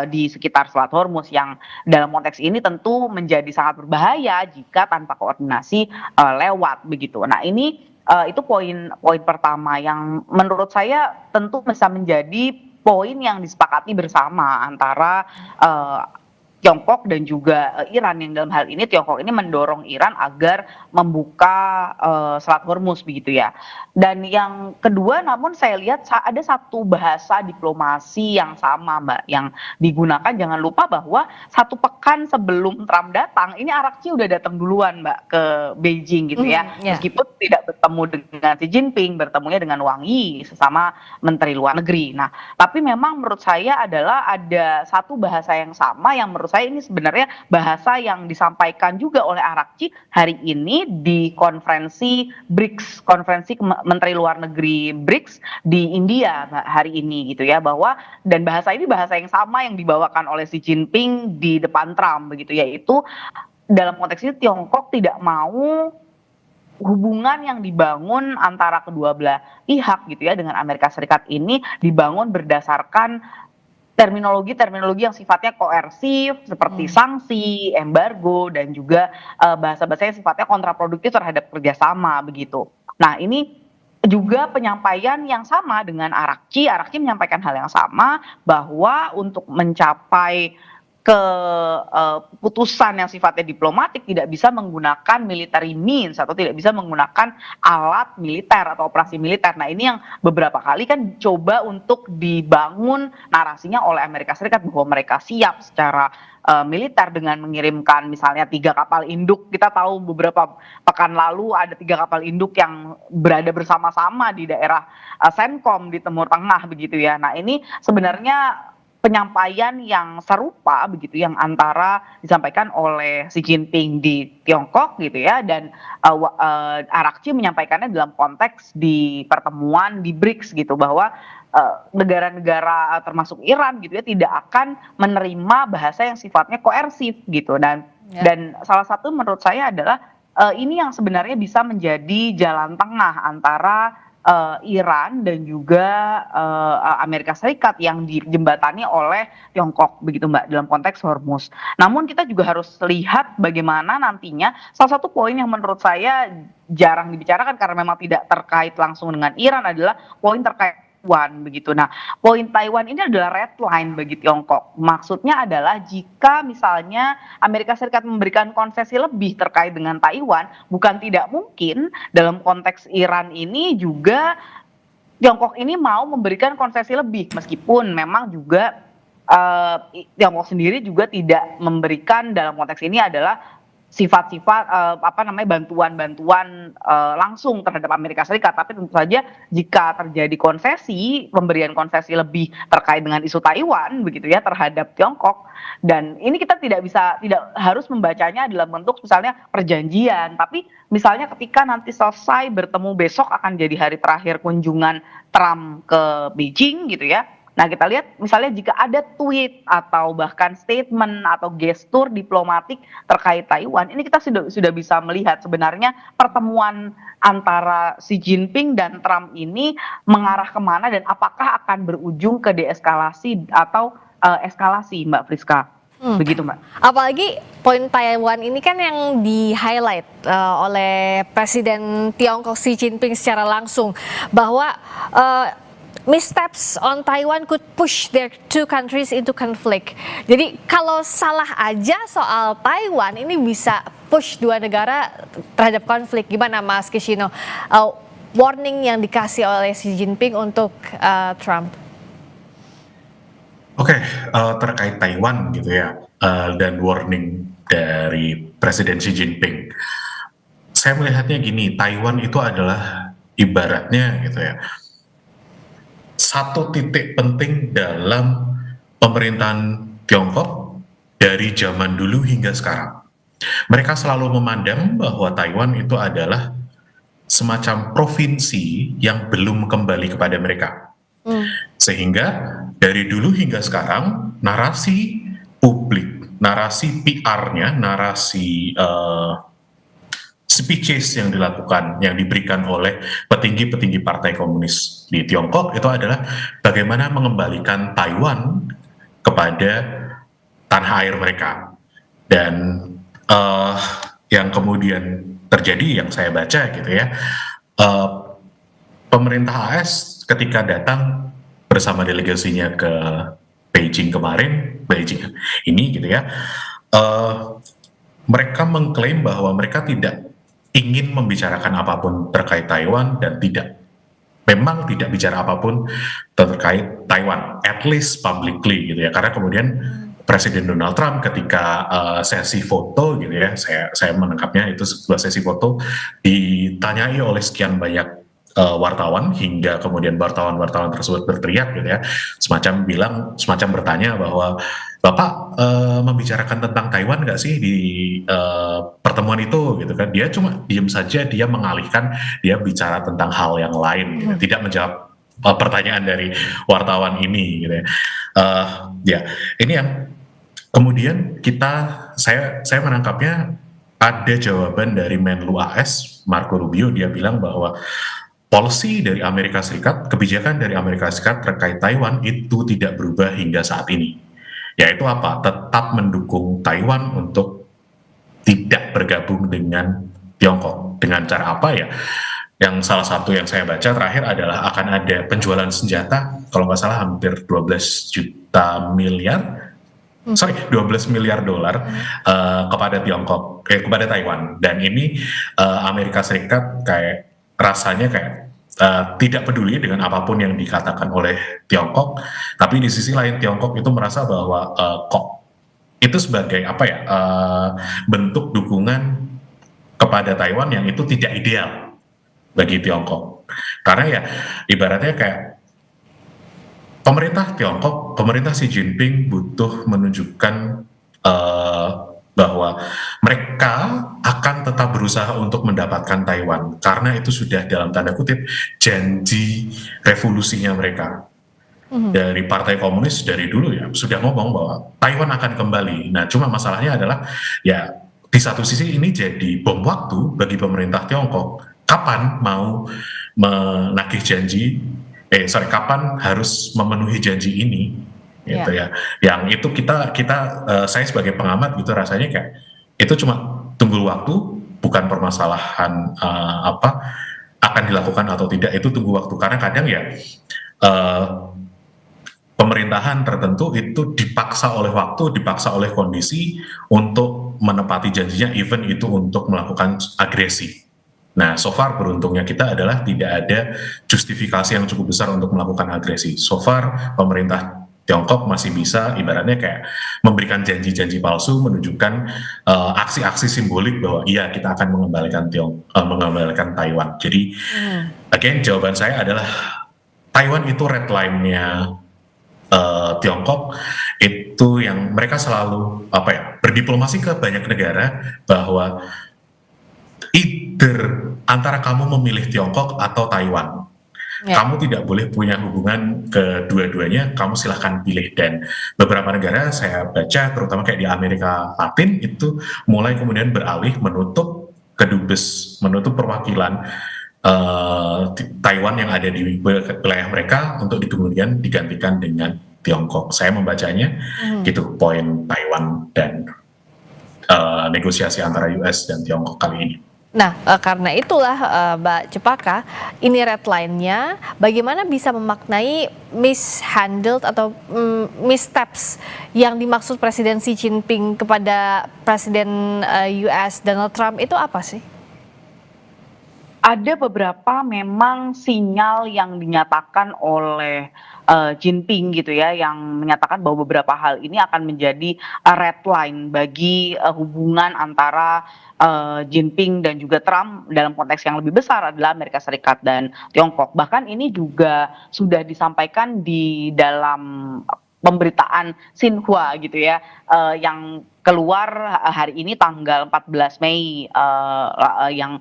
C: di sekitar Selat Hormuz, yang dalam konteks ini tentu menjadi sangat berbahaya jika tanpa koordinasi lewat begitu. Nah, ini itu poin pertama yang menurut saya tentu bisa menjadi poin yang disepakati bersama antara Tiongkok dan juga Iran, yang dalam hal ini Tiongkok ini mendorong Iran agar membuka Selat Hormuz begitu ya. Dan yang kedua, namun saya lihat ada satu bahasa diplomasi yang sama Mbak, yang digunakan. Jangan lupa bahwa 1 pekan sebelum Trump datang, ini Arakci udah datang duluan Mbak ke Beijing gitu ya. Meskipun tidak bertemu dengan Xi Jinping, bertemunya dengan Wang Yi, sesama Menteri Luar Negeri. Nah, tapi memang menurut saya adalah ada satu bahasa yang sama yang menurut saya ini sebenarnya bahasa yang disampaikan juga oleh Arakci hari ini di konferensi BRICS, konferensi Menteri Luar Negeri BRICS di India hari ini gitu ya, bahwa dan bahasa ini bahasa yang sama yang dibawakan oleh Xi Jinping di depan Trump begitu, yaitu dalam konteks ini Tiongkok tidak mau hubungan yang dibangun antara kedua belah pihak gitu ya dengan Amerika Serikat ini dibangun berdasarkan terminologi yang sifatnya koersif seperti sanksi, embargo, dan juga bahasa-bahasa yang sifatnya kontraproduktif terhadap kerjasama begitu. Nah, ini juga penyampaian yang sama dengan Arakci. Arakci menyampaikan hal yang sama, bahwa untuk mencapai keputusan yang sifatnya diplomatik tidak bisa menggunakan military means atau tidak bisa menggunakan alat militer atau operasi militer. Nah, ini yang beberapa kali kan coba untuk dibangun narasinya oleh Amerika Serikat bahwa mereka siap secara militer dengan mengirimkan misalnya 3 kapal induk. Kita tahu beberapa pekan lalu ada 3 kapal induk yang berada bersama-sama di daerah CENTCOM di Timur Tengah begitu ya. Nah, ini sebenarnya penyampaian yang serupa begitu yang antara disampaikan oleh Xi Jinping di Tiongkok gitu ya, dan Arakci menyampaikannya dalam konteks di pertemuan di BRICS gitu, bahwa negara-negara termasuk Iran gitu ya tidak akan menerima bahasa yang sifatnya koersif gitu, dan salah satu menurut saya adalah ini yang sebenarnya bisa menjadi jalan tengah antara Iran dan juga Amerika Serikat yang dijembatani oleh Tiongkok begitu Mbak dalam konteks Hormuz. Namun kita juga harus lihat bagaimana nantinya salah satu poin yang menurut saya jarang dibicarakan karena memang tidak terkait langsung dengan Iran adalah poin terkait Taiwan begitu. Nah, poin Taiwan ini adalah red line bagi Tiongkok. Maksudnya adalah jika misalnya Amerika Serikat memberikan konsesi lebih terkait dengan Taiwan, bukan tidak mungkin dalam konteks Iran ini juga Tiongkok ini mau memberikan konsesi lebih meskipun memang juga Tiongkok sendiri juga tidak memberikan dalam konteks ini adalah sifat-sifat bantuan-bantuan langsung terhadap Amerika Serikat, tapi tentu saja jika terjadi konsesi, pemberian konsesi lebih terkait dengan isu Taiwan begitu ya terhadap Tiongkok, dan ini kita tidak harus membacanya dalam bentuk misalnya perjanjian, tapi misalnya ketika nanti selesai bertemu besok akan jadi hari terakhir kunjungan Trump ke Beijing gitu ya. Nah, kita lihat misalnya jika ada tweet atau bahkan statement atau gestur diplomatik terkait Taiwan, ini kita sudah bisa melihat sebenarnya pertemuan antara Xi Jinping dan Trump ini mengarah kemana dan apakah akan berujung ke deeskalasi atau eskalasi, Mbak Friska. Begitu, Mbak.
A: Apalagi poin Taiwan ini kan yang di-highlight oleh Presiden Tiongkok Xi Jinping secara langsung bahwa missteps on Taiwan could push their two countries into conflict. Jadi kalau salah aja soal Taiwan ini bisa push dua negara terhadap konflik. Gimana Mas Kishino? Warning yang dikasih oleh Xi Jinping untuk Trump.
B: Oke, terkait Taiwan gitu ya, dan warning dari Presiden Xi Jinping. Saya melihatnya gini, Taiwan itu adalah ibaratnya gitu ya, satu titik penting dalam pemerintahan Tiongkok dari zaman dulu hingga sekarang. Mereka selalu memandang bahwa Taiwan itu adalah semacam provinsi yang belum kembali kepada mereka. Sehingga dari dulu hingga sekarang narasi publik, narasi PR-nya, narasi speeches yang dilakukan, yang diberikan oleh petinggi-petinggi partai komunis di Tiongkok itu adalah bagaimana mengembalikan Taiwan kepada tanah air mereka. Dan yang kemudian terjadi yang saya baca gitu ya, pemerintah AS ketika datang bersama delegasinya ke Beijing ini gitu ya, mereka mengklaim bahwa mereka tidak ingin membicarakan apapun terkait Taiwan dan memang tidak bicara apapun terkait Taiwan, at least publicly gitu ya. Karena kemudian Presiden Donald Trump ketika sesi foto gitu ya, saya menangkapnya itu sebuah sesi foto, ditanyai oleh sekian banyak wartawan hingga kemudian wartawan tersebut berteriak gitu ya, semacam bertanya bahwa Bapak membicarakan tentang Taiwan nggak sih di pertemuan itu gitu kan. Dia cuma diem saja, dia mengalihkan, dia bicara tentang hal yang lain gitu, tidak menjawab pertanyaan dari wartawan ini gitu ya. Ya ini yang kemudian saya menangkapnya ada jawaban dari Menlu AS Marco Rubio. Dia bilang bahwa policy dari Amerika Serikat, kebijakan dari Amerika Serikat terkait Taiwan itu tidak berubah hingga saat ini. Yaitu apa? Tetap mendukung Taiwan untuk tidak bergabung dengan Tiongkok. Dengan cara apa ya? Yang salah satu yang saya baca terakhir adalah akan ada penjualan senjata, kalau nggak salah hampir 12 miliar dolar kepada kepada Taiwan. Dan ini Amerika Serikat kayak rasanya kayak tidak peduli dengan apapun yang dikatakan oleh Tiongkok, tapi di sisi lain Tiongkok itu merasa bahwa kok itu sebagai bentuk dukungan kepada Taiwan yang itu tidak ideal bagi Tiongkok. Karena ya ibaratnya kayak pemerintah Xi Jinping butuh menunjukkan bahwa mereka akan tetap berusaha untuk mendapatkan Taiwan karena itu sudah dalam tanda kutip janji revolusinya mereka. Dari Partai Komunis dari dulu ya sudah ngomong bahwa Taiwan akan kembali. Nah, cuma masalahnya adalah ya di satu sisi ini jadi bom waktu bagi pemerintah Tiongkok. Kapan mau menagih janji, kapan harus memenuhi janji ini, gitu ya. Yang itu saya sebagai pengamat gitu rasanya kayak itu cuma tunggu waktu, bukan permasalahan akan dilakukan atau tidak, itu tunggu waktu karena kadang ya eh, pemerintahan tertentu itu dipaksa oleh waktu, dipaksa oleh kondisi untuk menepati janjinya, even itu untuk melakukan agresi. Nah, so far beruntungnya kita adalah tidak ada justifikasi yang cukup besar untuk melakukan agresi. So far pemerintah Tiongkok masih bisa ibaratnya kayak memberikan janji-janji palsu, menunjukkan aksi-aksi simbolik bahwa iya kita akan mengembalikan Taiwan. Jadi, again jawaban saya adalah Taiwan itu red line-nya Tiongkok, itu yang mereka selalu berdiplomasi ke banyak negara bahwa either antara kamu memilih Tiongkok atau Taiwan. Kamu tidak boleh punya hubungan kedua-duanya, kamu silahkan pilih. Dan beberapa negara saya baca, terutama kayak di Amerika Latin, itu mulai kemudian beralih menutup kedubes, menutup perwakilan Taiwan yang ada di wilayah mereka untuk kemudian digantikan dengan Tiongkok. Saya membacanya gitu poin Taiwan dan negosiasi antara US dan Tiongkok kali ini.
A: Nah, karena itulah Mbak Cepaka, ini red line-nya, bagaimana bisa memaknai mishandled atau missteps yang dimaksud Presiden Xi Jinping kepada Presiden US Donald Trump itu apa sih?
C: Ada beberapa memang sinyal yang dinyatakan oleh Jinping gitu ya, yang menyatakan bahwa beberapa hal ini akan menjadi red line bagi hubungan antara Jinping dan juga Trump dalam konteks yang lebih besar adalah Amerika Serikat dan Tiongkok. Bahkan ini juga sudah disampaikan di dalam pemberitaan Xinhua gitu ya, yang keluar hari ini tanggal 14 Mei yang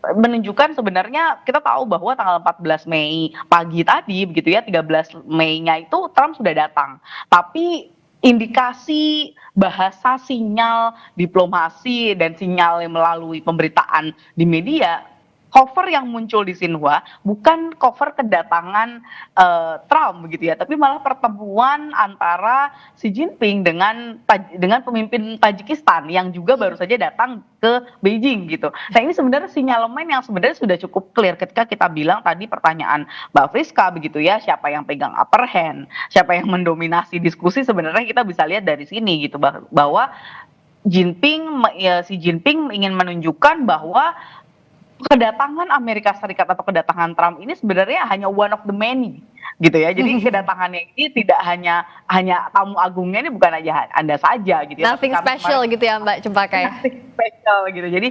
C: menunjukkan sebenarnya kita tahu bahwa tanggal 14 Mei pagi tadi begitu ya, 13 Mei-nya itu Trump sudah datang. Tapi indikasi bahasa sinyal diplomasi dan sinyal yang melalui pemberitaan di media, cover yang muncul di Xinhua bukan cover kedatangan Trump begitu ya, tapi malah pertemuan antara Xi Jinping dengan pemimpin Tajikistan yang juga baru saja datang ke Beijing gitu. Nah ini sebenarnya sinyalemen yang sebenarnya sudah cukup clear ketika kita bilang tadi pertanyaan Mbak Friska begitu ya, siapa yang pegang upper hand, siapa yang mendominasi diskusi, sebenarnya kita bisa lihat dari sini gitu bahwa Xi Jinping ingin menunjukkan bahwa kedatangan Amerika Serikat atau kedatangan Trump ini sebenarnya hanya one of the many gitu ya. Jadi kedatangannya ini tidak hanya tamu agungnya ini bukan aja Anda saja gitu ya.
A: Nothing special gitu ya Mbak Cempaka ya.
C: Nothing special gitu. Jadi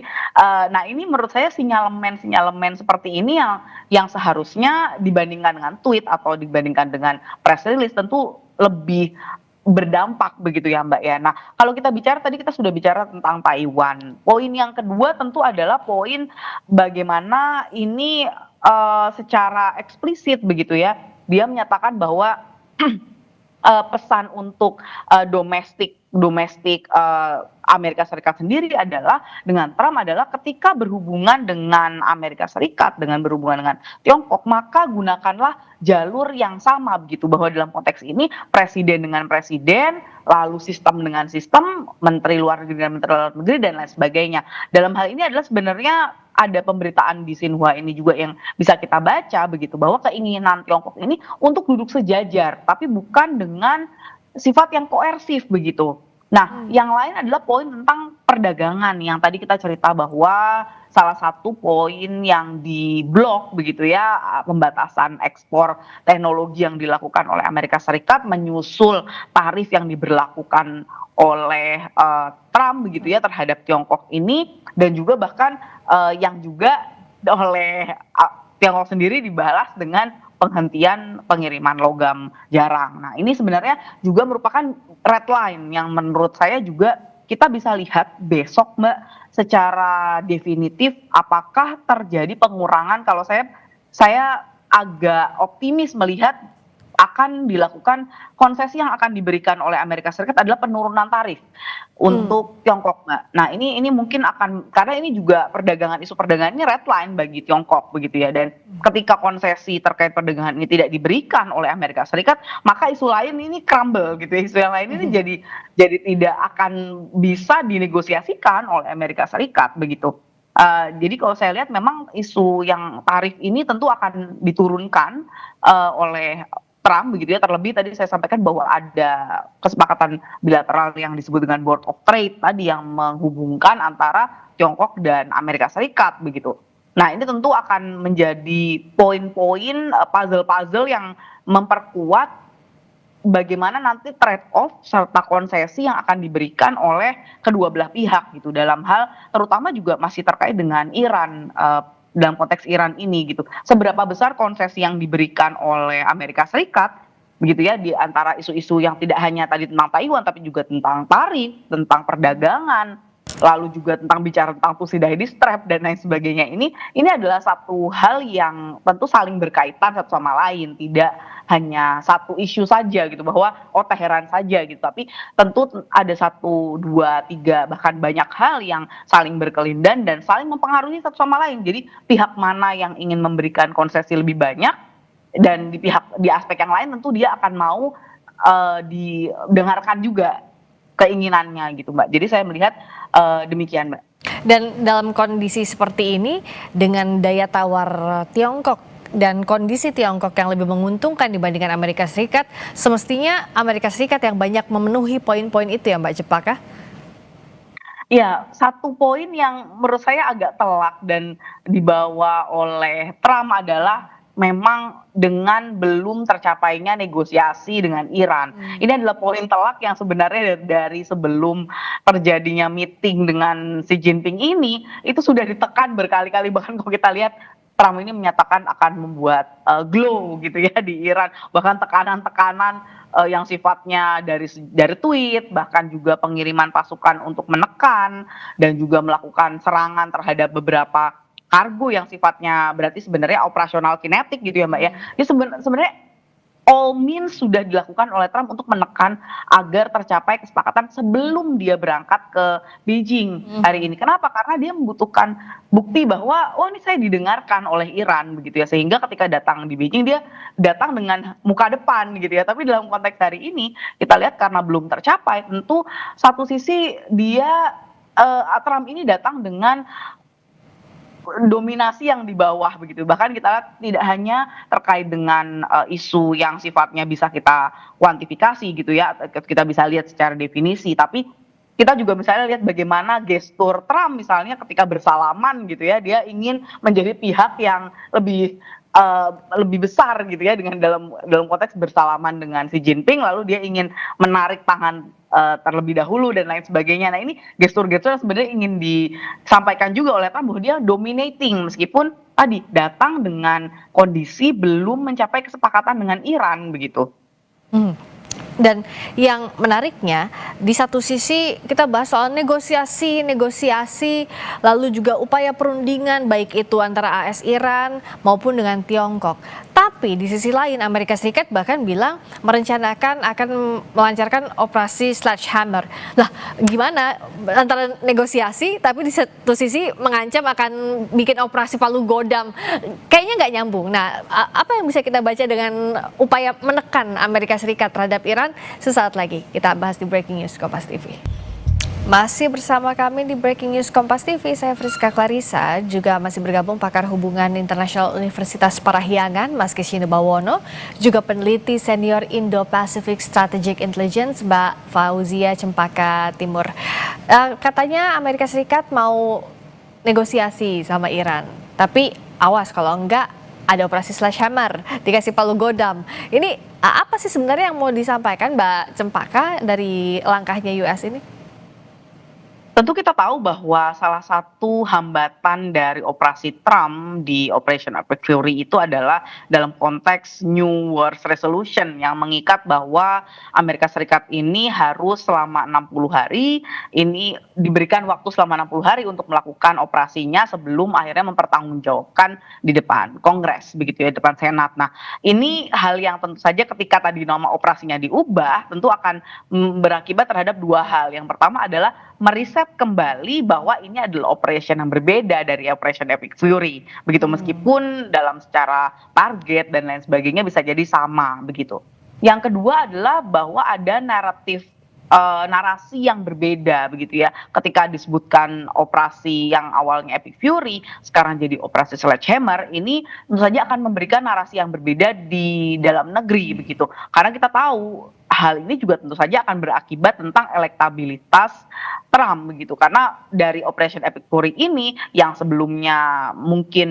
C: nah ini menurut saya sinyalemen seperti ini yang seharusnya dibandingkan dengan tweet atau dibandingkan dengan press release tentu lebih berdampak begitu ya Mbak ya. Nah kalau kita bicara tadi kita sudah bicara tentang Taiwan. Poin yang kedua tentu adalah poin bagaimana ini secara eksplisit begitu ya. Dia menyatakan bahwa pesan untuk domestik Amerika Serikat sendiri adalah dengan Trump adalah ketika berhubungan dengan Amerika Serikat, dengan berhubungan dengan Tiongkok, maka gunakanlah jalur yang sama begitu, bahwa dalam konteks ini presiden dengan presiden, lalu sistem dengan sistem, menteri luar negeri dengan menteri luar negeri dan lain sebagainya. Dalam hal ini adalah sebenarnya ada pemberitaan di Xinhua ini juga yang bisa kita baca begitu, bahwa keinginan Tiongkok ini untuk duduk sejajar tapi bukan dengan sifat yang koersif begitu. Nah, yang lain adalah poin tentang perdagangan yang tadi kita cerita bahwa salah satu poin yang diblok begitu ya, pembatasan ekspor teknologi yang dilakukan oleh Amerika Serikat menyusul tarif yang diberlakukan oleh Trump begitu ya terhadap Tiongkok ini, dan juga bahkan yang juga oleh Tiongkok sendiri dibalas dengan penghentian pengiriman logam jarang. Nah ini sebenarnya juga merupakan red line yang menurut saya juga kita bisa lihat besok Mbak secara definitif apakah terjadi pengurangan. Kalau saya agak optimis melihat akan dilakukan konsesi yang akan diberikan oleh Amerika Serikat adalah penurunan tarif untuk Tiongkok, Mbak. Nah, ini mungkin akan karena ini juga isu perdagangan ini red line bagi Tiongkok begitu ya. Dan ketika konsesi terkait perdagangan ini tidak diberikan oleh Amerika Serikat, maka isu lain ini crumble gitu ya. Isu yang lain ini jadi tidak akan bisa dinegosiasikan oleh Amerika Serikat begitu. Jadi kalau saya lihat memang isu yang tarif ini tentu akan diturunkan oleh Trump begitu ya, terlebih tadi saya sampaikan bahwa ada kesepakatan bilateral yang disebut dengan Board of Trade tadi yang menghubungkan antara Tiongkok dan Amerika Serikat begitu. Nah, ini tentu akan menjadi poin-poin puzzle-puzzle yang memperkuat bagaimana nanti trade off serta konsesi yang akan diberikan oleh kedua belah pihak gitu dalam hal terutama juga masih terkait dengan Iran, dalam konteks Iran ini gitu. Seberapa besar konsesi yang diberikan oleh Amerika Serikat begitu ya di antara isu-isu yang tidak hanya tadi tentang Taiwan tapi juga tentang tarif, tentang perdagangan, lalu juga tentang bicara tentang Thucydides trap dan lain sebagainya. Ini adalah satu hal yang tentu saling berkaitan satu sama lain, tidak hanya satu isu saja gitu bahwa Teheran saja gitu, tapi tentu ada satu, dua, tiga bahkan banyak hal yang saling berkelindan dan saling mempengaruhi satu sama lain. Jadi pihak mana yang ingin memberikan konsesi lebih banyak dan di aspek yang lain tentu dia akan mau didengarkan juga keinginannya gitu, Mbak. Jadi saya melihat demikian, Mbak.
A: Dan dalam kondisi seperti ini dengan daya tawar Tiongkok dan kondisi Tiongkok yang lebih menguntungkan dibandingkan Amerika Serikat, semestinya Amerika Serikat yang banyak memenuhi poin-poin itu ya Mbak Cempaka?
C: Ya, satu poin yang menurut saya agak telak dan dibawa oleh Trump adalah memang dengan belum tercapainya negosiasi dengan Iran. Ini adalah poin telak yang sebenarnya dari sebelum terjadinya meeting dengan Xi Jinping ini, itu sudah ditekan berkali-kali. Bahkan kalau kita lihat Trump ini menyatakan akan membuat glow gitu ya di Iran. Bahkan tekanan-tekanan yang sifatnya dari tweet, bahkan juga pengiriman pasukan untuk menekan dan juga melakukan serangan terhadap beberapa kargo yang sifatnya berarti sebenarnya operasional kinetik gitu ya Mbak ya. Ini sebenarnya all means sudah dilakukan oleh Trump untuk menekan agar tercapai kesepakatan sebelum dia berangkat ke Beijing hari ini. Kenapa? Karena dia membutuhkan bukti bahwa ini saya didengarkan oleh Iran begitu ya. Sehingga ketika datang di Beijing dia datang dengan muka depan gitu ya. Tapi dalam konteks hari ini kita lihat karena belum tercapai, tentu satu sisi Trump ini datang dengan dominasi yang di bawah begitu. Bahkan kita lihat tidak hanya terkait dengan isu yang sifatnya bisa kita kuantifikasi gitu ya, kita bisa lihat secara definisi, tapi kita juga misalnya lihat bagaimana gestur Trump misalnya ketika bersalaman gitu ya, dia ingin menjadi pihak yang lebih besar gitu ya dengan dalam konteks bersalaman dengan Xi Jinping, lalu dia ingin menarik tangan terlebih dahulu dan lain sebagainya. Nah, ini gestur-gestur yang sebenarnya ingin disampaikan juga oleh Trump bahwa dia dominating meskipun tadi datang dengan kondisi belum mencapai kesepakatan dengan Iran begitu.
A: Dan yang menariknya di satu sisi kita bahas soal negosiasi lalu juga upaya perundingan baik itu antara AS Iran maupun dengan Tiongkok. Tapi di sisi lain Amerika Serikat bahkan bilang merencanakan akan melancarkan operasi Sledgehammer. Lah gimana antara negosiasi tapi di satu sisi mengancam akan bikin operasi palu godam. Kayaknya nggak nyambung. Nah apa yang bisa kita baca dengan upaya menekan Amerika Serikat terhadap Iran? Sesaat lagi kita bahas di Breaking News Kompas TV. Masih bersama kami di Breaking News Kompas TV, saya Friska Clarissa, juga masih bergabung pakar hubungan internasional Universitas Parahyangan, Mas Kishino Bawono, juga peneliti senior Indo-Pacific Strategic Intelligence, Mbak Fauzia Cempaka Timur. Katanya Amerika Serikat mau negosiasi sama Iran, tapi awas kalau enggak ada operasi Sledgehammer, dikasih palu godam. Ini apa sih sebenarnya yang mau disampaikan Mbak Cempaka dari langkahnya US ini?
C: Tentu kita tahu bahwa salah satu hambatan dari operasi Trump di Operation Epic Fury itu adalah dalam konteks New World Resolution yang mengikat bahwa Amerika Serikat ini harus selama 60 hari, ini diberikan waktu selama 60 hari untuk melakukan operasinya sebelum akhirnya mempertanggungjawabkan di depan Kongres, begitu ya, di depan Senat. Nah, ini hal yang tentu saja ketika tadi nama operasinya diubah, tentu akan berakibat terhadap dua hal. Yang pertama adalah meriset kembali bahwa ini adalah operation yang berbeda dari Operation Epic Fury, begitu, meskipun dalam secara target dan lain sebagainya bisa jadi sama, begitu. Yang kedua adalah bahwa ada narasi yang berbeda, begitu ya, ketika disebutkan operasi yang awalnya Epic Fury sekarang jadi operasi Sledgehammer, ini tentu saja akan memberikan narasi yang berbeda di dalam negeri, begitu, karena kita tahu hal ini juga tentu saja akan berakibat tentang elektabilitas Trump, begitu, karena dari Operation Epic Fury ini yang sebelumnya mungkin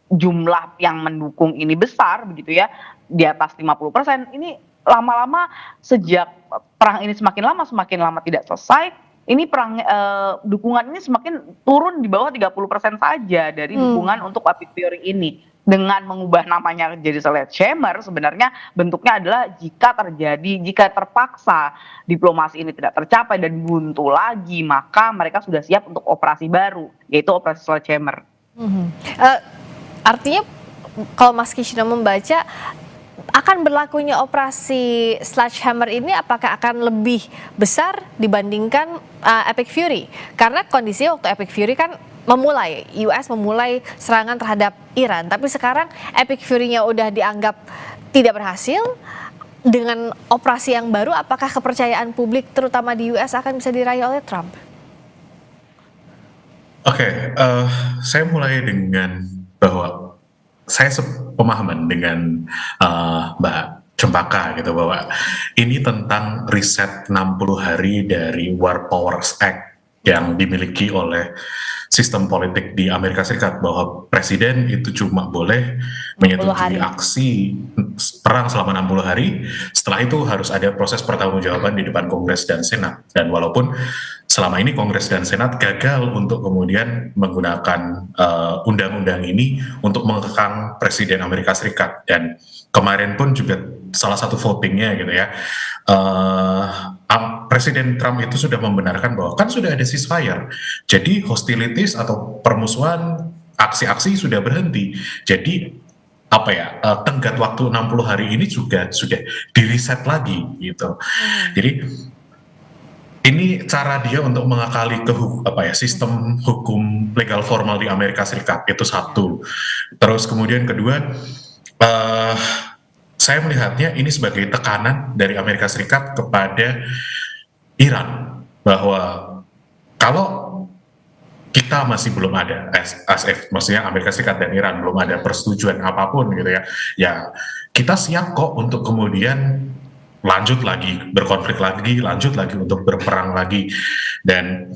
C: jumlah yang mendukung ini besar, begitu ya, di atas 50%, ini lama-lama sejak perang ini semakin lama tidak selesai, ini dukungan ini semakin turun di bawah 30% saja dari dukungan untuk Epic Fury ini. Dengan mengubah namanya jadi Sledgehammer, sebenarnya bentuknya adalah jika terpaksa diplomasi ini tidak tercapai dan buntu lagi, maka mereka sudah siap untuk operasi baru, yaitu operasi Sledgehammer.
A: Artinya kalau Mas Kishna membaca, akan berlakunya operasi Sledgehammer ini apakah akan lebih besar dibandingkan Epic Fury? Karena kondisinya waktu Epic Fury kan US memulai serangan terhadap Iran, tapi sekarang Epic Fury-nya udah dianggap tidak berhasil. Dengan operasi yang baru, apakah kepercayaan publik terutama di US akan bisa diraih oleh Trump?
B: Oke, saya mulai dengan bahwa saya sepemahaman dengan Mbak Cempaka gitu, bahwa ini tentang riset 60 hari dari War Powers Act yang dimiliki oleh sistem politik di Amerika Serikat, bahwa presiden itu cuma boleh menyetujui aksi perang selama 60 hari. Setelah itu harus ada proses pertanggungjawaban di depan Kongres dan Senat. Dan walaupun selama ini Kongres dan Senat gagal untuk kemudian menggunakan undang-undang ini untuk mengekang presiden Amerika Serikat, dan kemarin pun juga salah satu votingnya gitu ya, Presiden Trump itu sudah membenarkan bahwa kan sudah ada ceasefire, jadi hostilities atau permusuhan, aksi-aksi sudah berhenti. Jadi tenggat waktu 60 hari ini juga sudah diriset lagi gitu. Jadi ini cara dia untuk mengakali sistem hukum legal formal di Amerika Serikat, itu satu. Terus kemudian kedua, saya melihatnya ini sebagai tekanan dari Amerika Serikat kepada Iran, bahwa kalau kita masih belum ada maksudnya Amerika Serikat dan Iran belum ada persetujuan apapun gitu ya, ya kita siap kok untuk kemudian lanjut lagi berkonflik lagi, lanjut lagi untuk berperang lagi. Dan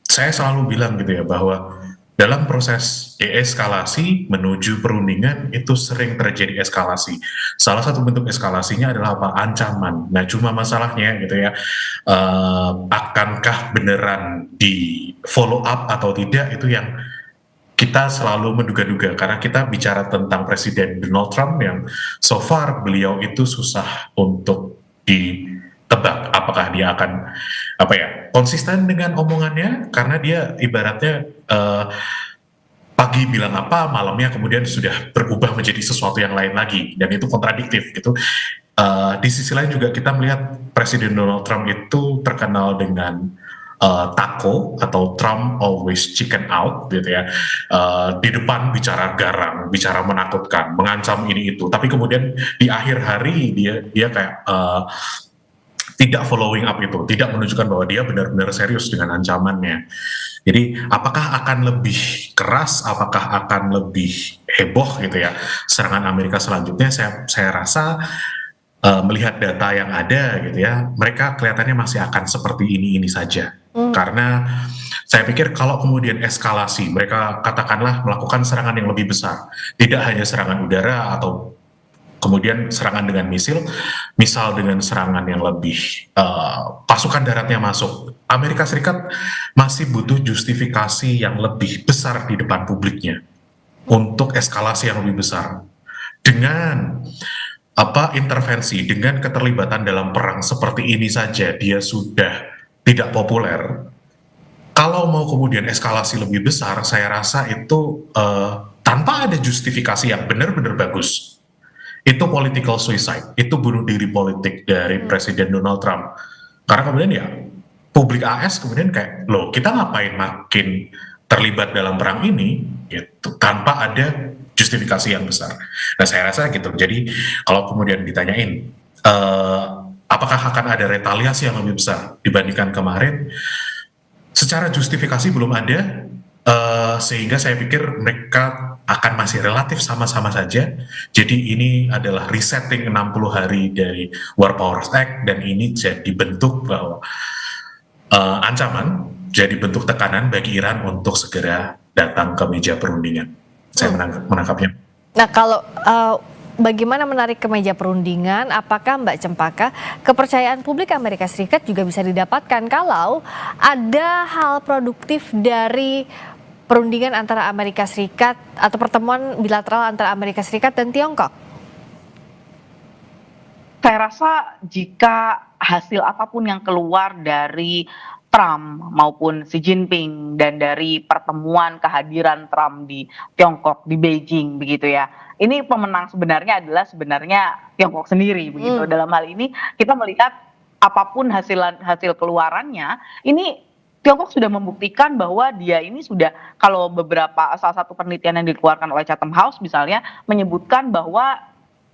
B: saya selalu bilang gitu ya, bahwa dalam proses deeskalasi menuju perundingan itu sering terjadi eskalasi. Salah satu bentuk eskalasinya adalah apa? Ancaman. Nah, cuma masalahnya gitu ya, akankah beneran di follow up atau tidak, itu yang kita selalu menduga-duga, karena kita bicara tentang Presiden Donald Trump yang so far beliau itu susah untuk ditebak apakah dia akan konsisten dengan omongannya, karena dia ibaratnya pagi bilang apa, malamnya kemudian sudah berubah menjadi sesuatu yang lain lagi, dan itu kontradiktif gitu. Di sisi lain juga kita melihat Presiden Donald Trump itu terkenal dengan taco atau Trump always chicken out gitu ya, di depan bicara garang, bicara menakutkan, mengancam ini itu, tapi kemudian di akhir hari dia kayak tidak following up itu, tidak menunjukkan bahwa dia benar-benar serius dengan ancamannya. Jadi apakah akan lebih keras, apakah akan lebih heboh gitu ya serangan Amerika selanjutnya? Saya rasa melihat data yang ada gitu ya, mereka kelihatannya masih akan seperti ini saja. Karena saya pikir kalau kemudian eskalasi, mereka katakanlah melakukan serangan yang lebih besar, tidak hanya serangan udara atau kemudian serangan dengan misil, misal dengan serangan yang lebih pasukan daratnya masuk, Amerika Serikat masih butuh justifikasi yang lebih besar di depan publiknya untuk eskalasi yang lebih besar. Dengan intervensi, dengan keterlibatan dalam perang seperti ini saja dia sudah tidak populer. Kalau mau kemudian eskalasi lebih besar, saya rasa itu tanpa ada justifikasi yang benar-benar bagus. Itu political suicide, itu bunuh diri politik dari Presiden Donald Trump. Karena kemudian ya, publik AS kemudian kayak, loh kita ngapain makin terlibat dalam perang ini, gitu, tanpa ada justifikasi yang besar. Nah saya rasa gitu, jadi kalau kemudian ditanyain, apakah akan ada retaliasi yang lebih besar dibandingkan kemarin, secara justifikasi belum ada, sehingga saya pikir mereka akan masih relatif sama-sama saja. Jadi ini adalah resetting 60 hari dari War Powers Act, dan ini jadi bentuk bahwa ancaman, jadi bentuk tekanan bagi Iran untuk segera datang ke meja perundingan. Saya menangkapnya.
A: Nah, kalau bagaimana menarik ke meja perundingan, apakah Mbak Cempaka kepercayaan publik Amerika Serikat juga bisa didapatkan kalau ada hal produktif dari perundingan antara Amerika Serikat atau pertemuan bilateral antara Amerika Serikat dan Tiongkok?
C: Saya rasa jika hasil apapun yang keluar dari Trump maupun Xi Jinping dan dari pertemuan kehadiran Trump di Tiongkok, di Beijing begitu ya. Ini pemenang sebenarnya adalah Tiongkok sendiri begitu. Dalam hal ini kita melihat apapun hasil keluarannya, ini Tiongkok sudah membuktikan bahwa dia ini sudah, kalau salah satu penelitian yang dikeluarkan oleh Chatham House misalnya menyebutkan bahwa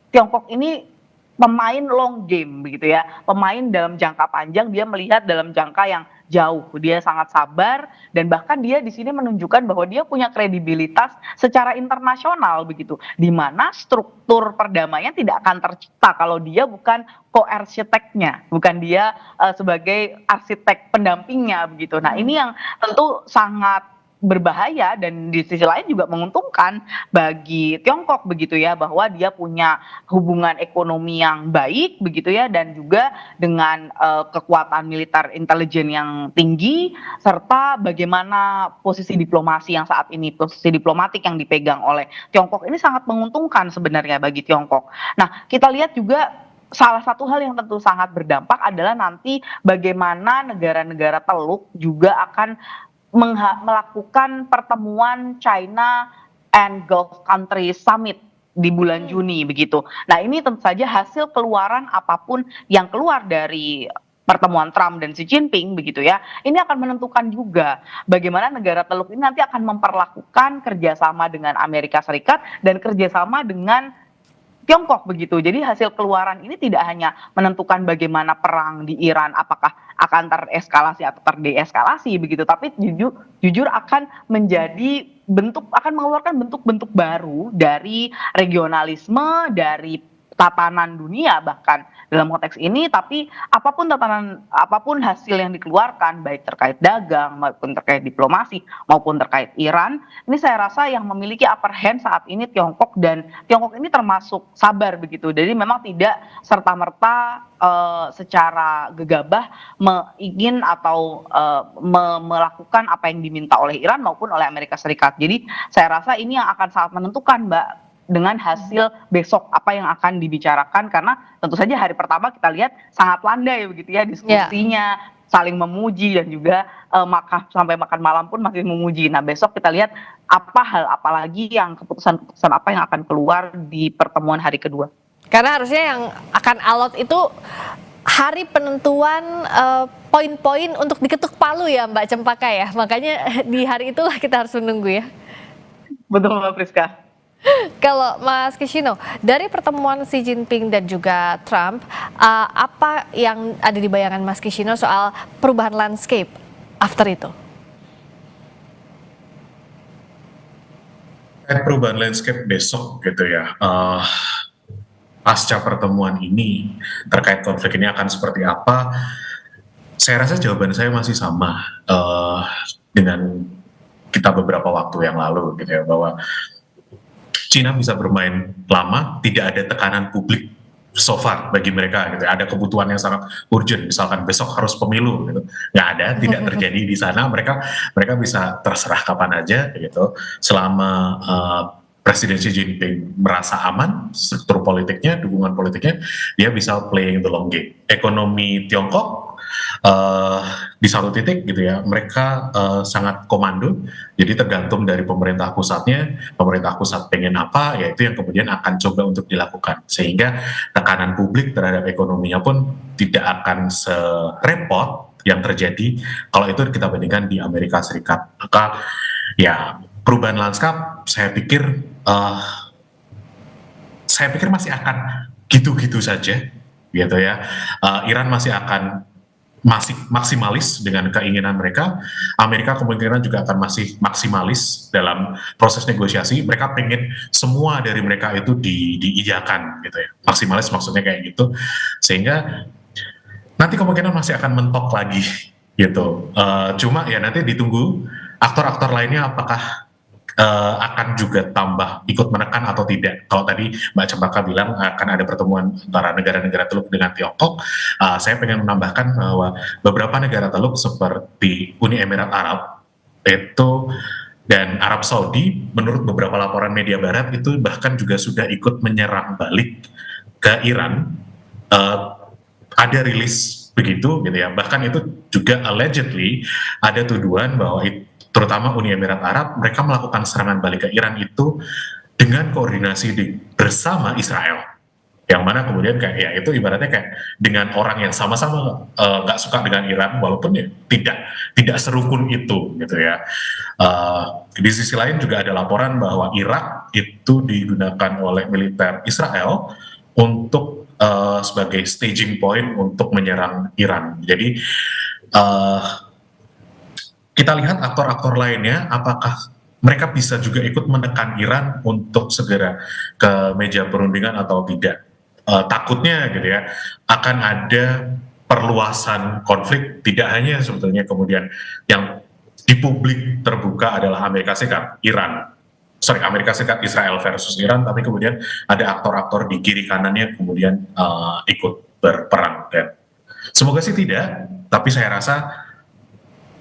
C: Tiongkok ini pemain long game begitu ya, pemain dalam jangka panjang, dia melihat dalam jangka yang jauh, dia sangat sabar, dan bahkan dia di sini menunjukkan bahwa dia punya kredibilitas secara internasional begitu, di mana struktur perdamaian tidak akan tercipta kalau dia bukan co-arsiteknya, bukan dia sebagai arsitek pendampingnya begitu. Nah ini yang tentu sangat berbahaya dan di sisi lain juga menguntungkan bagi Tiongkok begitu ya, bahwa dia punya hubungan ekonomi yang baik begitu ya, dan juga dengan kekuatan militer intelijen yang tinggi, serta bagaimana posisi diplomasi yang saat ini, posisi diplomatik yang dipegang oleh Tiongkok ini sangat menguntungkan sebenarnya bagi Tiongkok. Nah kita lihat juga salah satu hal yang tentu sangat berdampak adalah nanti bagaimana negara-negara Teluk juga akan melakukan pertemuan China and Gulf Country Summit di bulan Juni begitu. Nah ini tentu saja hasil keluaran apapun yang keluar dari pertemuan Trump dan Xi Jinping begitu ya, ini akan menentukan juga bagaimana negara Teluk ini nanti akan memperlakukan kerjasama dengan Amerika Serikat dan kerjasama dengan Tiongkok begitu. Jadi hasil keluaran ini tidak hanya menentukan bagaimana perang di Iran apakah akan tereskalasi atau terdeeskalasi begitu, tapi jujur akan mengeluarkan bentuk-bentuk baru dari regionalisme, dari tatanan dunia bahkan dalam konteks ini. Tapi apapun hasil yang dikeluarkan, baik terkait dagang maupun terkait diplomasi maupun terkait Iran, ini saya rasa yang memiliki upper hand saat ini Tiongkok, dan Tiongkok ini termasuk sabar begitu. Jadi memang tidak serta-merta secara gegabah ingin atau melakukan apa yang diminta oleh Iran maupun oleh Amerika Serikat. Jadi saya rasa ini yang akan sangat menentukan, Mbak, dengan hasil besok apa yang akan dibicarakan, karena tentu saja hari pertama kita lihat sangat landai begitu ya diskusinya, saling memuji, dan juga sampai makan malam pun masih memuji. Nah besok kita lihat apalagi yang keputusan apa yang akan keluar di pertemuan hari kedua.
A: Karena harusnya yang akan alot itu hari penentuan poin-poin untuk diketuk palu ya Mbak Cempaka ya, makanya di hari itulah kita harus menunggu ya.
C: Betul Mbak Priska.
A: Kalau Mas Kishino, dari pertemuan Xi Jinping dan juga Trump, apa yang ada di bayangan Mas Kishino soal perubahan landscape after itu?
B: Perubahan landscape besok gitu ya, pasca pertemuan ini terkait konflik ini akan seperti apa? Saya rasa jawaban saya masih sama dengan kita beberapa waktu yang lalu gitu ya, bahwa Cina bisa bermain lama, tidak ada tekanan publik so far bagi mereka gitu. Ada kebutuhan yang sangat urgent, misalkan besok harus pemilu gitu. Nggak ada, tidak terjadi di sana. Mereka bisa terserah kapan aja gitu. Selama Presiden Xi Jinping merasa aman, struktur politiknya, dukungan politiknya, dia bisa playing the long game. Ekonomi Tiongkok di satu titik gitu ya, mereka sangat komando, jadi tergantung dari pemerintah pusatnya, pemerintah pusat pengen apa, ya itu yang kemudian akan coba untuk dilakukan, sehingga tekanan publik terhadap ekonominya pun tidak akan serepot yang terjadi kalau itu kita bandingkan di Amerika Serikat. Maka ya perubahan lanskap eh, saya pikir masih akan gitu-gitu saja gitu ya. Iran masih akan masih maksimalis dengan keinginan mereka. Amerika kemungkinan juga akan masih maksimalis dalam proses negosiasi. Mereka pengen semua dari mereka itu diiyakan gitu ya. Maksimalis maksudnya kayak gitu. Sehingga nanti kemungkinan masih akan mentok lagi gitu. Cuma ya nanti ditunggu aktor-aktor lainnya apakah akan juga tambah ikut menekan atau tidak. Kalau tadi Mbak Cempaka bilang akan ada pertemuan antara negara-negara Teluk dengan Tiongkok, saya pengen menambahkan bahwa beberapa negara Teluk seperti Uni Emirat Arab itu dan Arab Saudi, menurut beberapa laporan media Barat itu bahkan juga sudah ikut menyerang balik ke Iran. Ada rilis begitu gitu ya. Bahkan itu juga allegedly ada tuduhan bahwa terutama Uni Emirat Arab, mereka melakukan serangan balik ke Iran itu dengan koordinasi bersama Israel. Yang mana kemudian kayak ya itu ibaratnya kayak dengan orang yang sama-sama nggak suka dengan Iran, walaupun ya tidak serukun itu gitu ya. Di sisi lain juga ada laporan bahwa Irak itu digunakan oleh militer Israel untuk sebagai staging point untuk menyerang Iran. Jadi kita lihat aktor-aktor lainnya, apakah mereka bisa juga ikut menekan Iran untuk segera ke meja perundingan atau tidak. Takutnya gitu ya, akan ada perluasan konflik, tidak hanya sebetulnya kemudian yang di publik terbuka adalah Amerika Serikat, Amerika Serikat, Israel versus Iran, tapi kemudian ada aktor-aktor di kiri kanannya kemudian ikut berperang. Dan semoga sih tidak, tapi saya rasa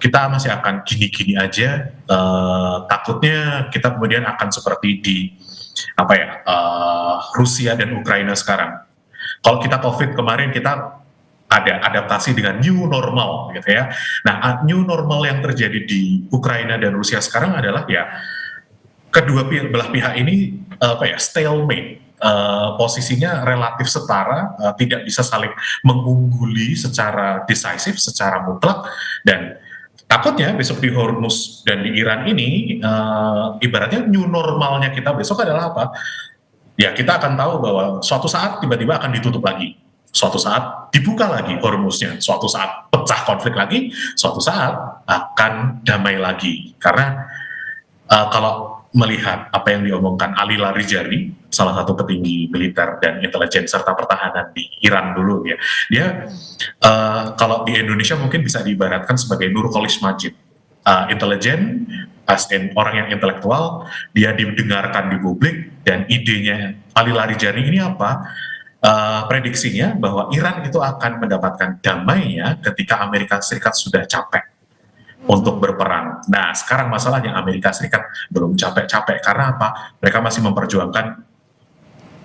B: kita masih akan gini-gini aja. Takutnya kita kemudian akan seperti di Rusia dan Ukraina sekarang. Kalau kita COVID kemarin kita ada adaptasi dengan new normal gitu ya. Nah, new normal yang terjadi di Ukraina dan Rusia sekarang adalah ya kedua belah pihak ini stalemate. Posisinya relatif setara, tidak bisa saling mengungguli secara decisive, secara mutlak, dan takutnya besok di Hormuz dan di Iran ini ibaratnya new normalnya kita besok adalah apa? Ya kita akan tahu bahwa suatu saat tiba-tiba akan ditutup lagi, suatu saat dibuka lagi Hormuznya, suatu saat pecah konflik lagi, suatu saat akan damai lagi. Karena kalau melihat apa yang diomongkan Ali Larijani, salah satu petinggi militer dan intelijen serta pertahanan di Iran dulu ya, dia kalau di Indonesia mungkin bisa diibaratkan sebagai Nurkolis Majid, intelijen, as in orang yang intelektual, dia didengarkan di publik, dan idenya Ali Larijani ini apa? Prediksinya bahwa Iran itu akan mendapatkan damainya ketika Amerika Serikat sudah capek untuk berperang. Nah, sekarang masalahnya Amerika Serikat belum capek-capek karena apa? Mereka masih memperjuangkan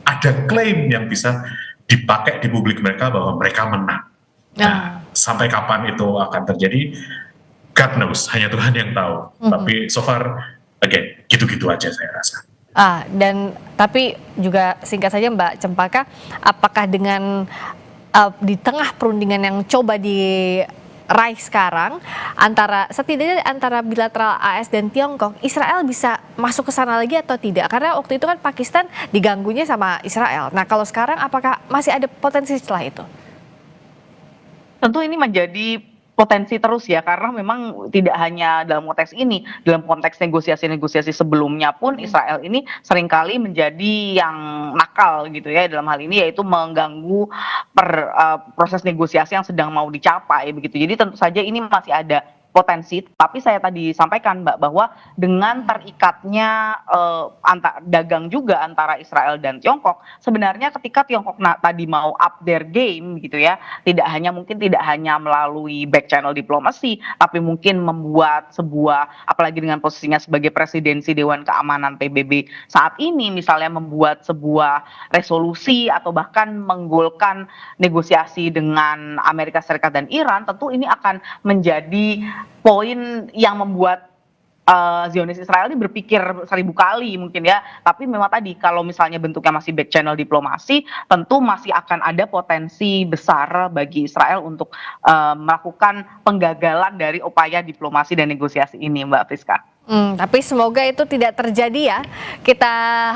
B: ada klaim yang bisa dipakai di publik mereka bahwa mereka menang. Nah, sampai kapan itu akan terjadi? God knows, hanya Tuhan yang tahu. Tapi so far, again, gitu-gitu aja saya rasa.
A: Dan tapi juga singkat saja Mbak Cempaka, apakah dengan di tengah perundingan yang coba diraih sekarang setidaknya antara bilateral AS dan Tiongkok, Israel bisa masuk ke sana lagi atau tidak? Karena waktu itu kan Pakistan diganggunya sama Israel. Nah kalau sekarang apakah masih ada potensi setelah itu?
C: Tentu ini menjadi potensi terus ya, karena memang tidak hanya dalam konteks ini, dalam konteks negosiasi-negosiasi sebelumnya pun Israel ini seringkali menjadi yang nakal gitu ya dalam hal ini, yaitu mengganggu proses negosiasi yang sedang mau dicapai begitu. Jadi tentu saja ini masih ada potensi. Tapi saya tadi sampaikan Mbak bahwa dengan terikatnya dagang juga antara Israel dan Tiongkok, sebenarnya ketika Tiongkok tadi mau up their game gitu ya, tidak hanya melalui back channel diplomasi, tapi mungkin membuat sebuah, apalagi dengan posisinya sebagai presidensi Dewan Keamanan PBB saat ini, misalnya membuat sebuah resolusi atau bahkan menggolkan negosiasi dengan Amerika Serikat dan Iran, tentu ini akan menjadi poin yang membuat Zionis Israel ini berpikir 1000 kali mungkin ya, tapi memang tadi kalau misalnya bentuknya masih back channel diplomasi, tentu masih akan ada potensi besar bagi Israel untuk melakukan penggagalan dari upaya diplomasi dan negosiasi ini, Mbak Friska.
A: Tapi semoga itu tidak terjadi ya. Kita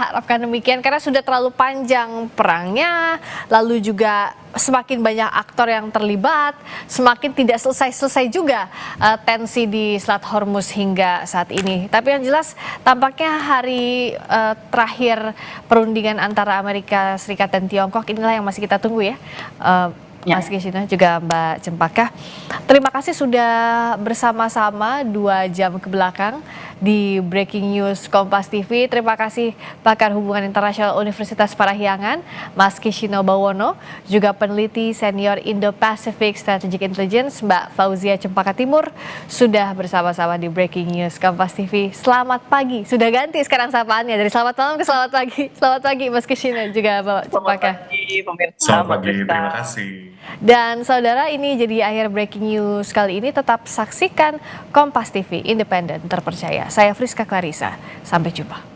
A: harapkan demikian karena sudah terlalu panjang perangnya, lalu juga semakin banyak aktor yang terlibat, semakin tidak selesai-selesai juga tensi di Selat Hormuz hingga saat ini. Tapi yang jelas tampaknya hari terakhir perundingan antara Amerika Serikat dan Tiongkok inilah yang masih kita tunggu ya. Mas Kishina juga Mbak Cempaka. Terima kasih sudah bersama-sama 2 jam ke belakang di Breaking News Kompas TV. Terima kasih pakar hubungan internasional Universitas Parahyangan, Mas Kishino Bawono, juga peneliti senior Indo-Pacific Strategic Intelligence, Mbak Fauzia Cempaka Timur, sudah bersama-sama di Breaking News Kompas TV. Selamat pagi, sudah ganti sekarang sapaannya dari selamat malam ke selamat pagi. Selamat pagi Mas Kishino juga Mbak Cempaka.
C: Selamat pagi pemirsa.
B: Selamat pagi, terima kasih.
A: Dan saudara, ini jadi akhir Breaking News kali ini. Tetap saksikan Kompas TV, independen, terpercaya. Saya Friska Clarissa, sampai jumpa.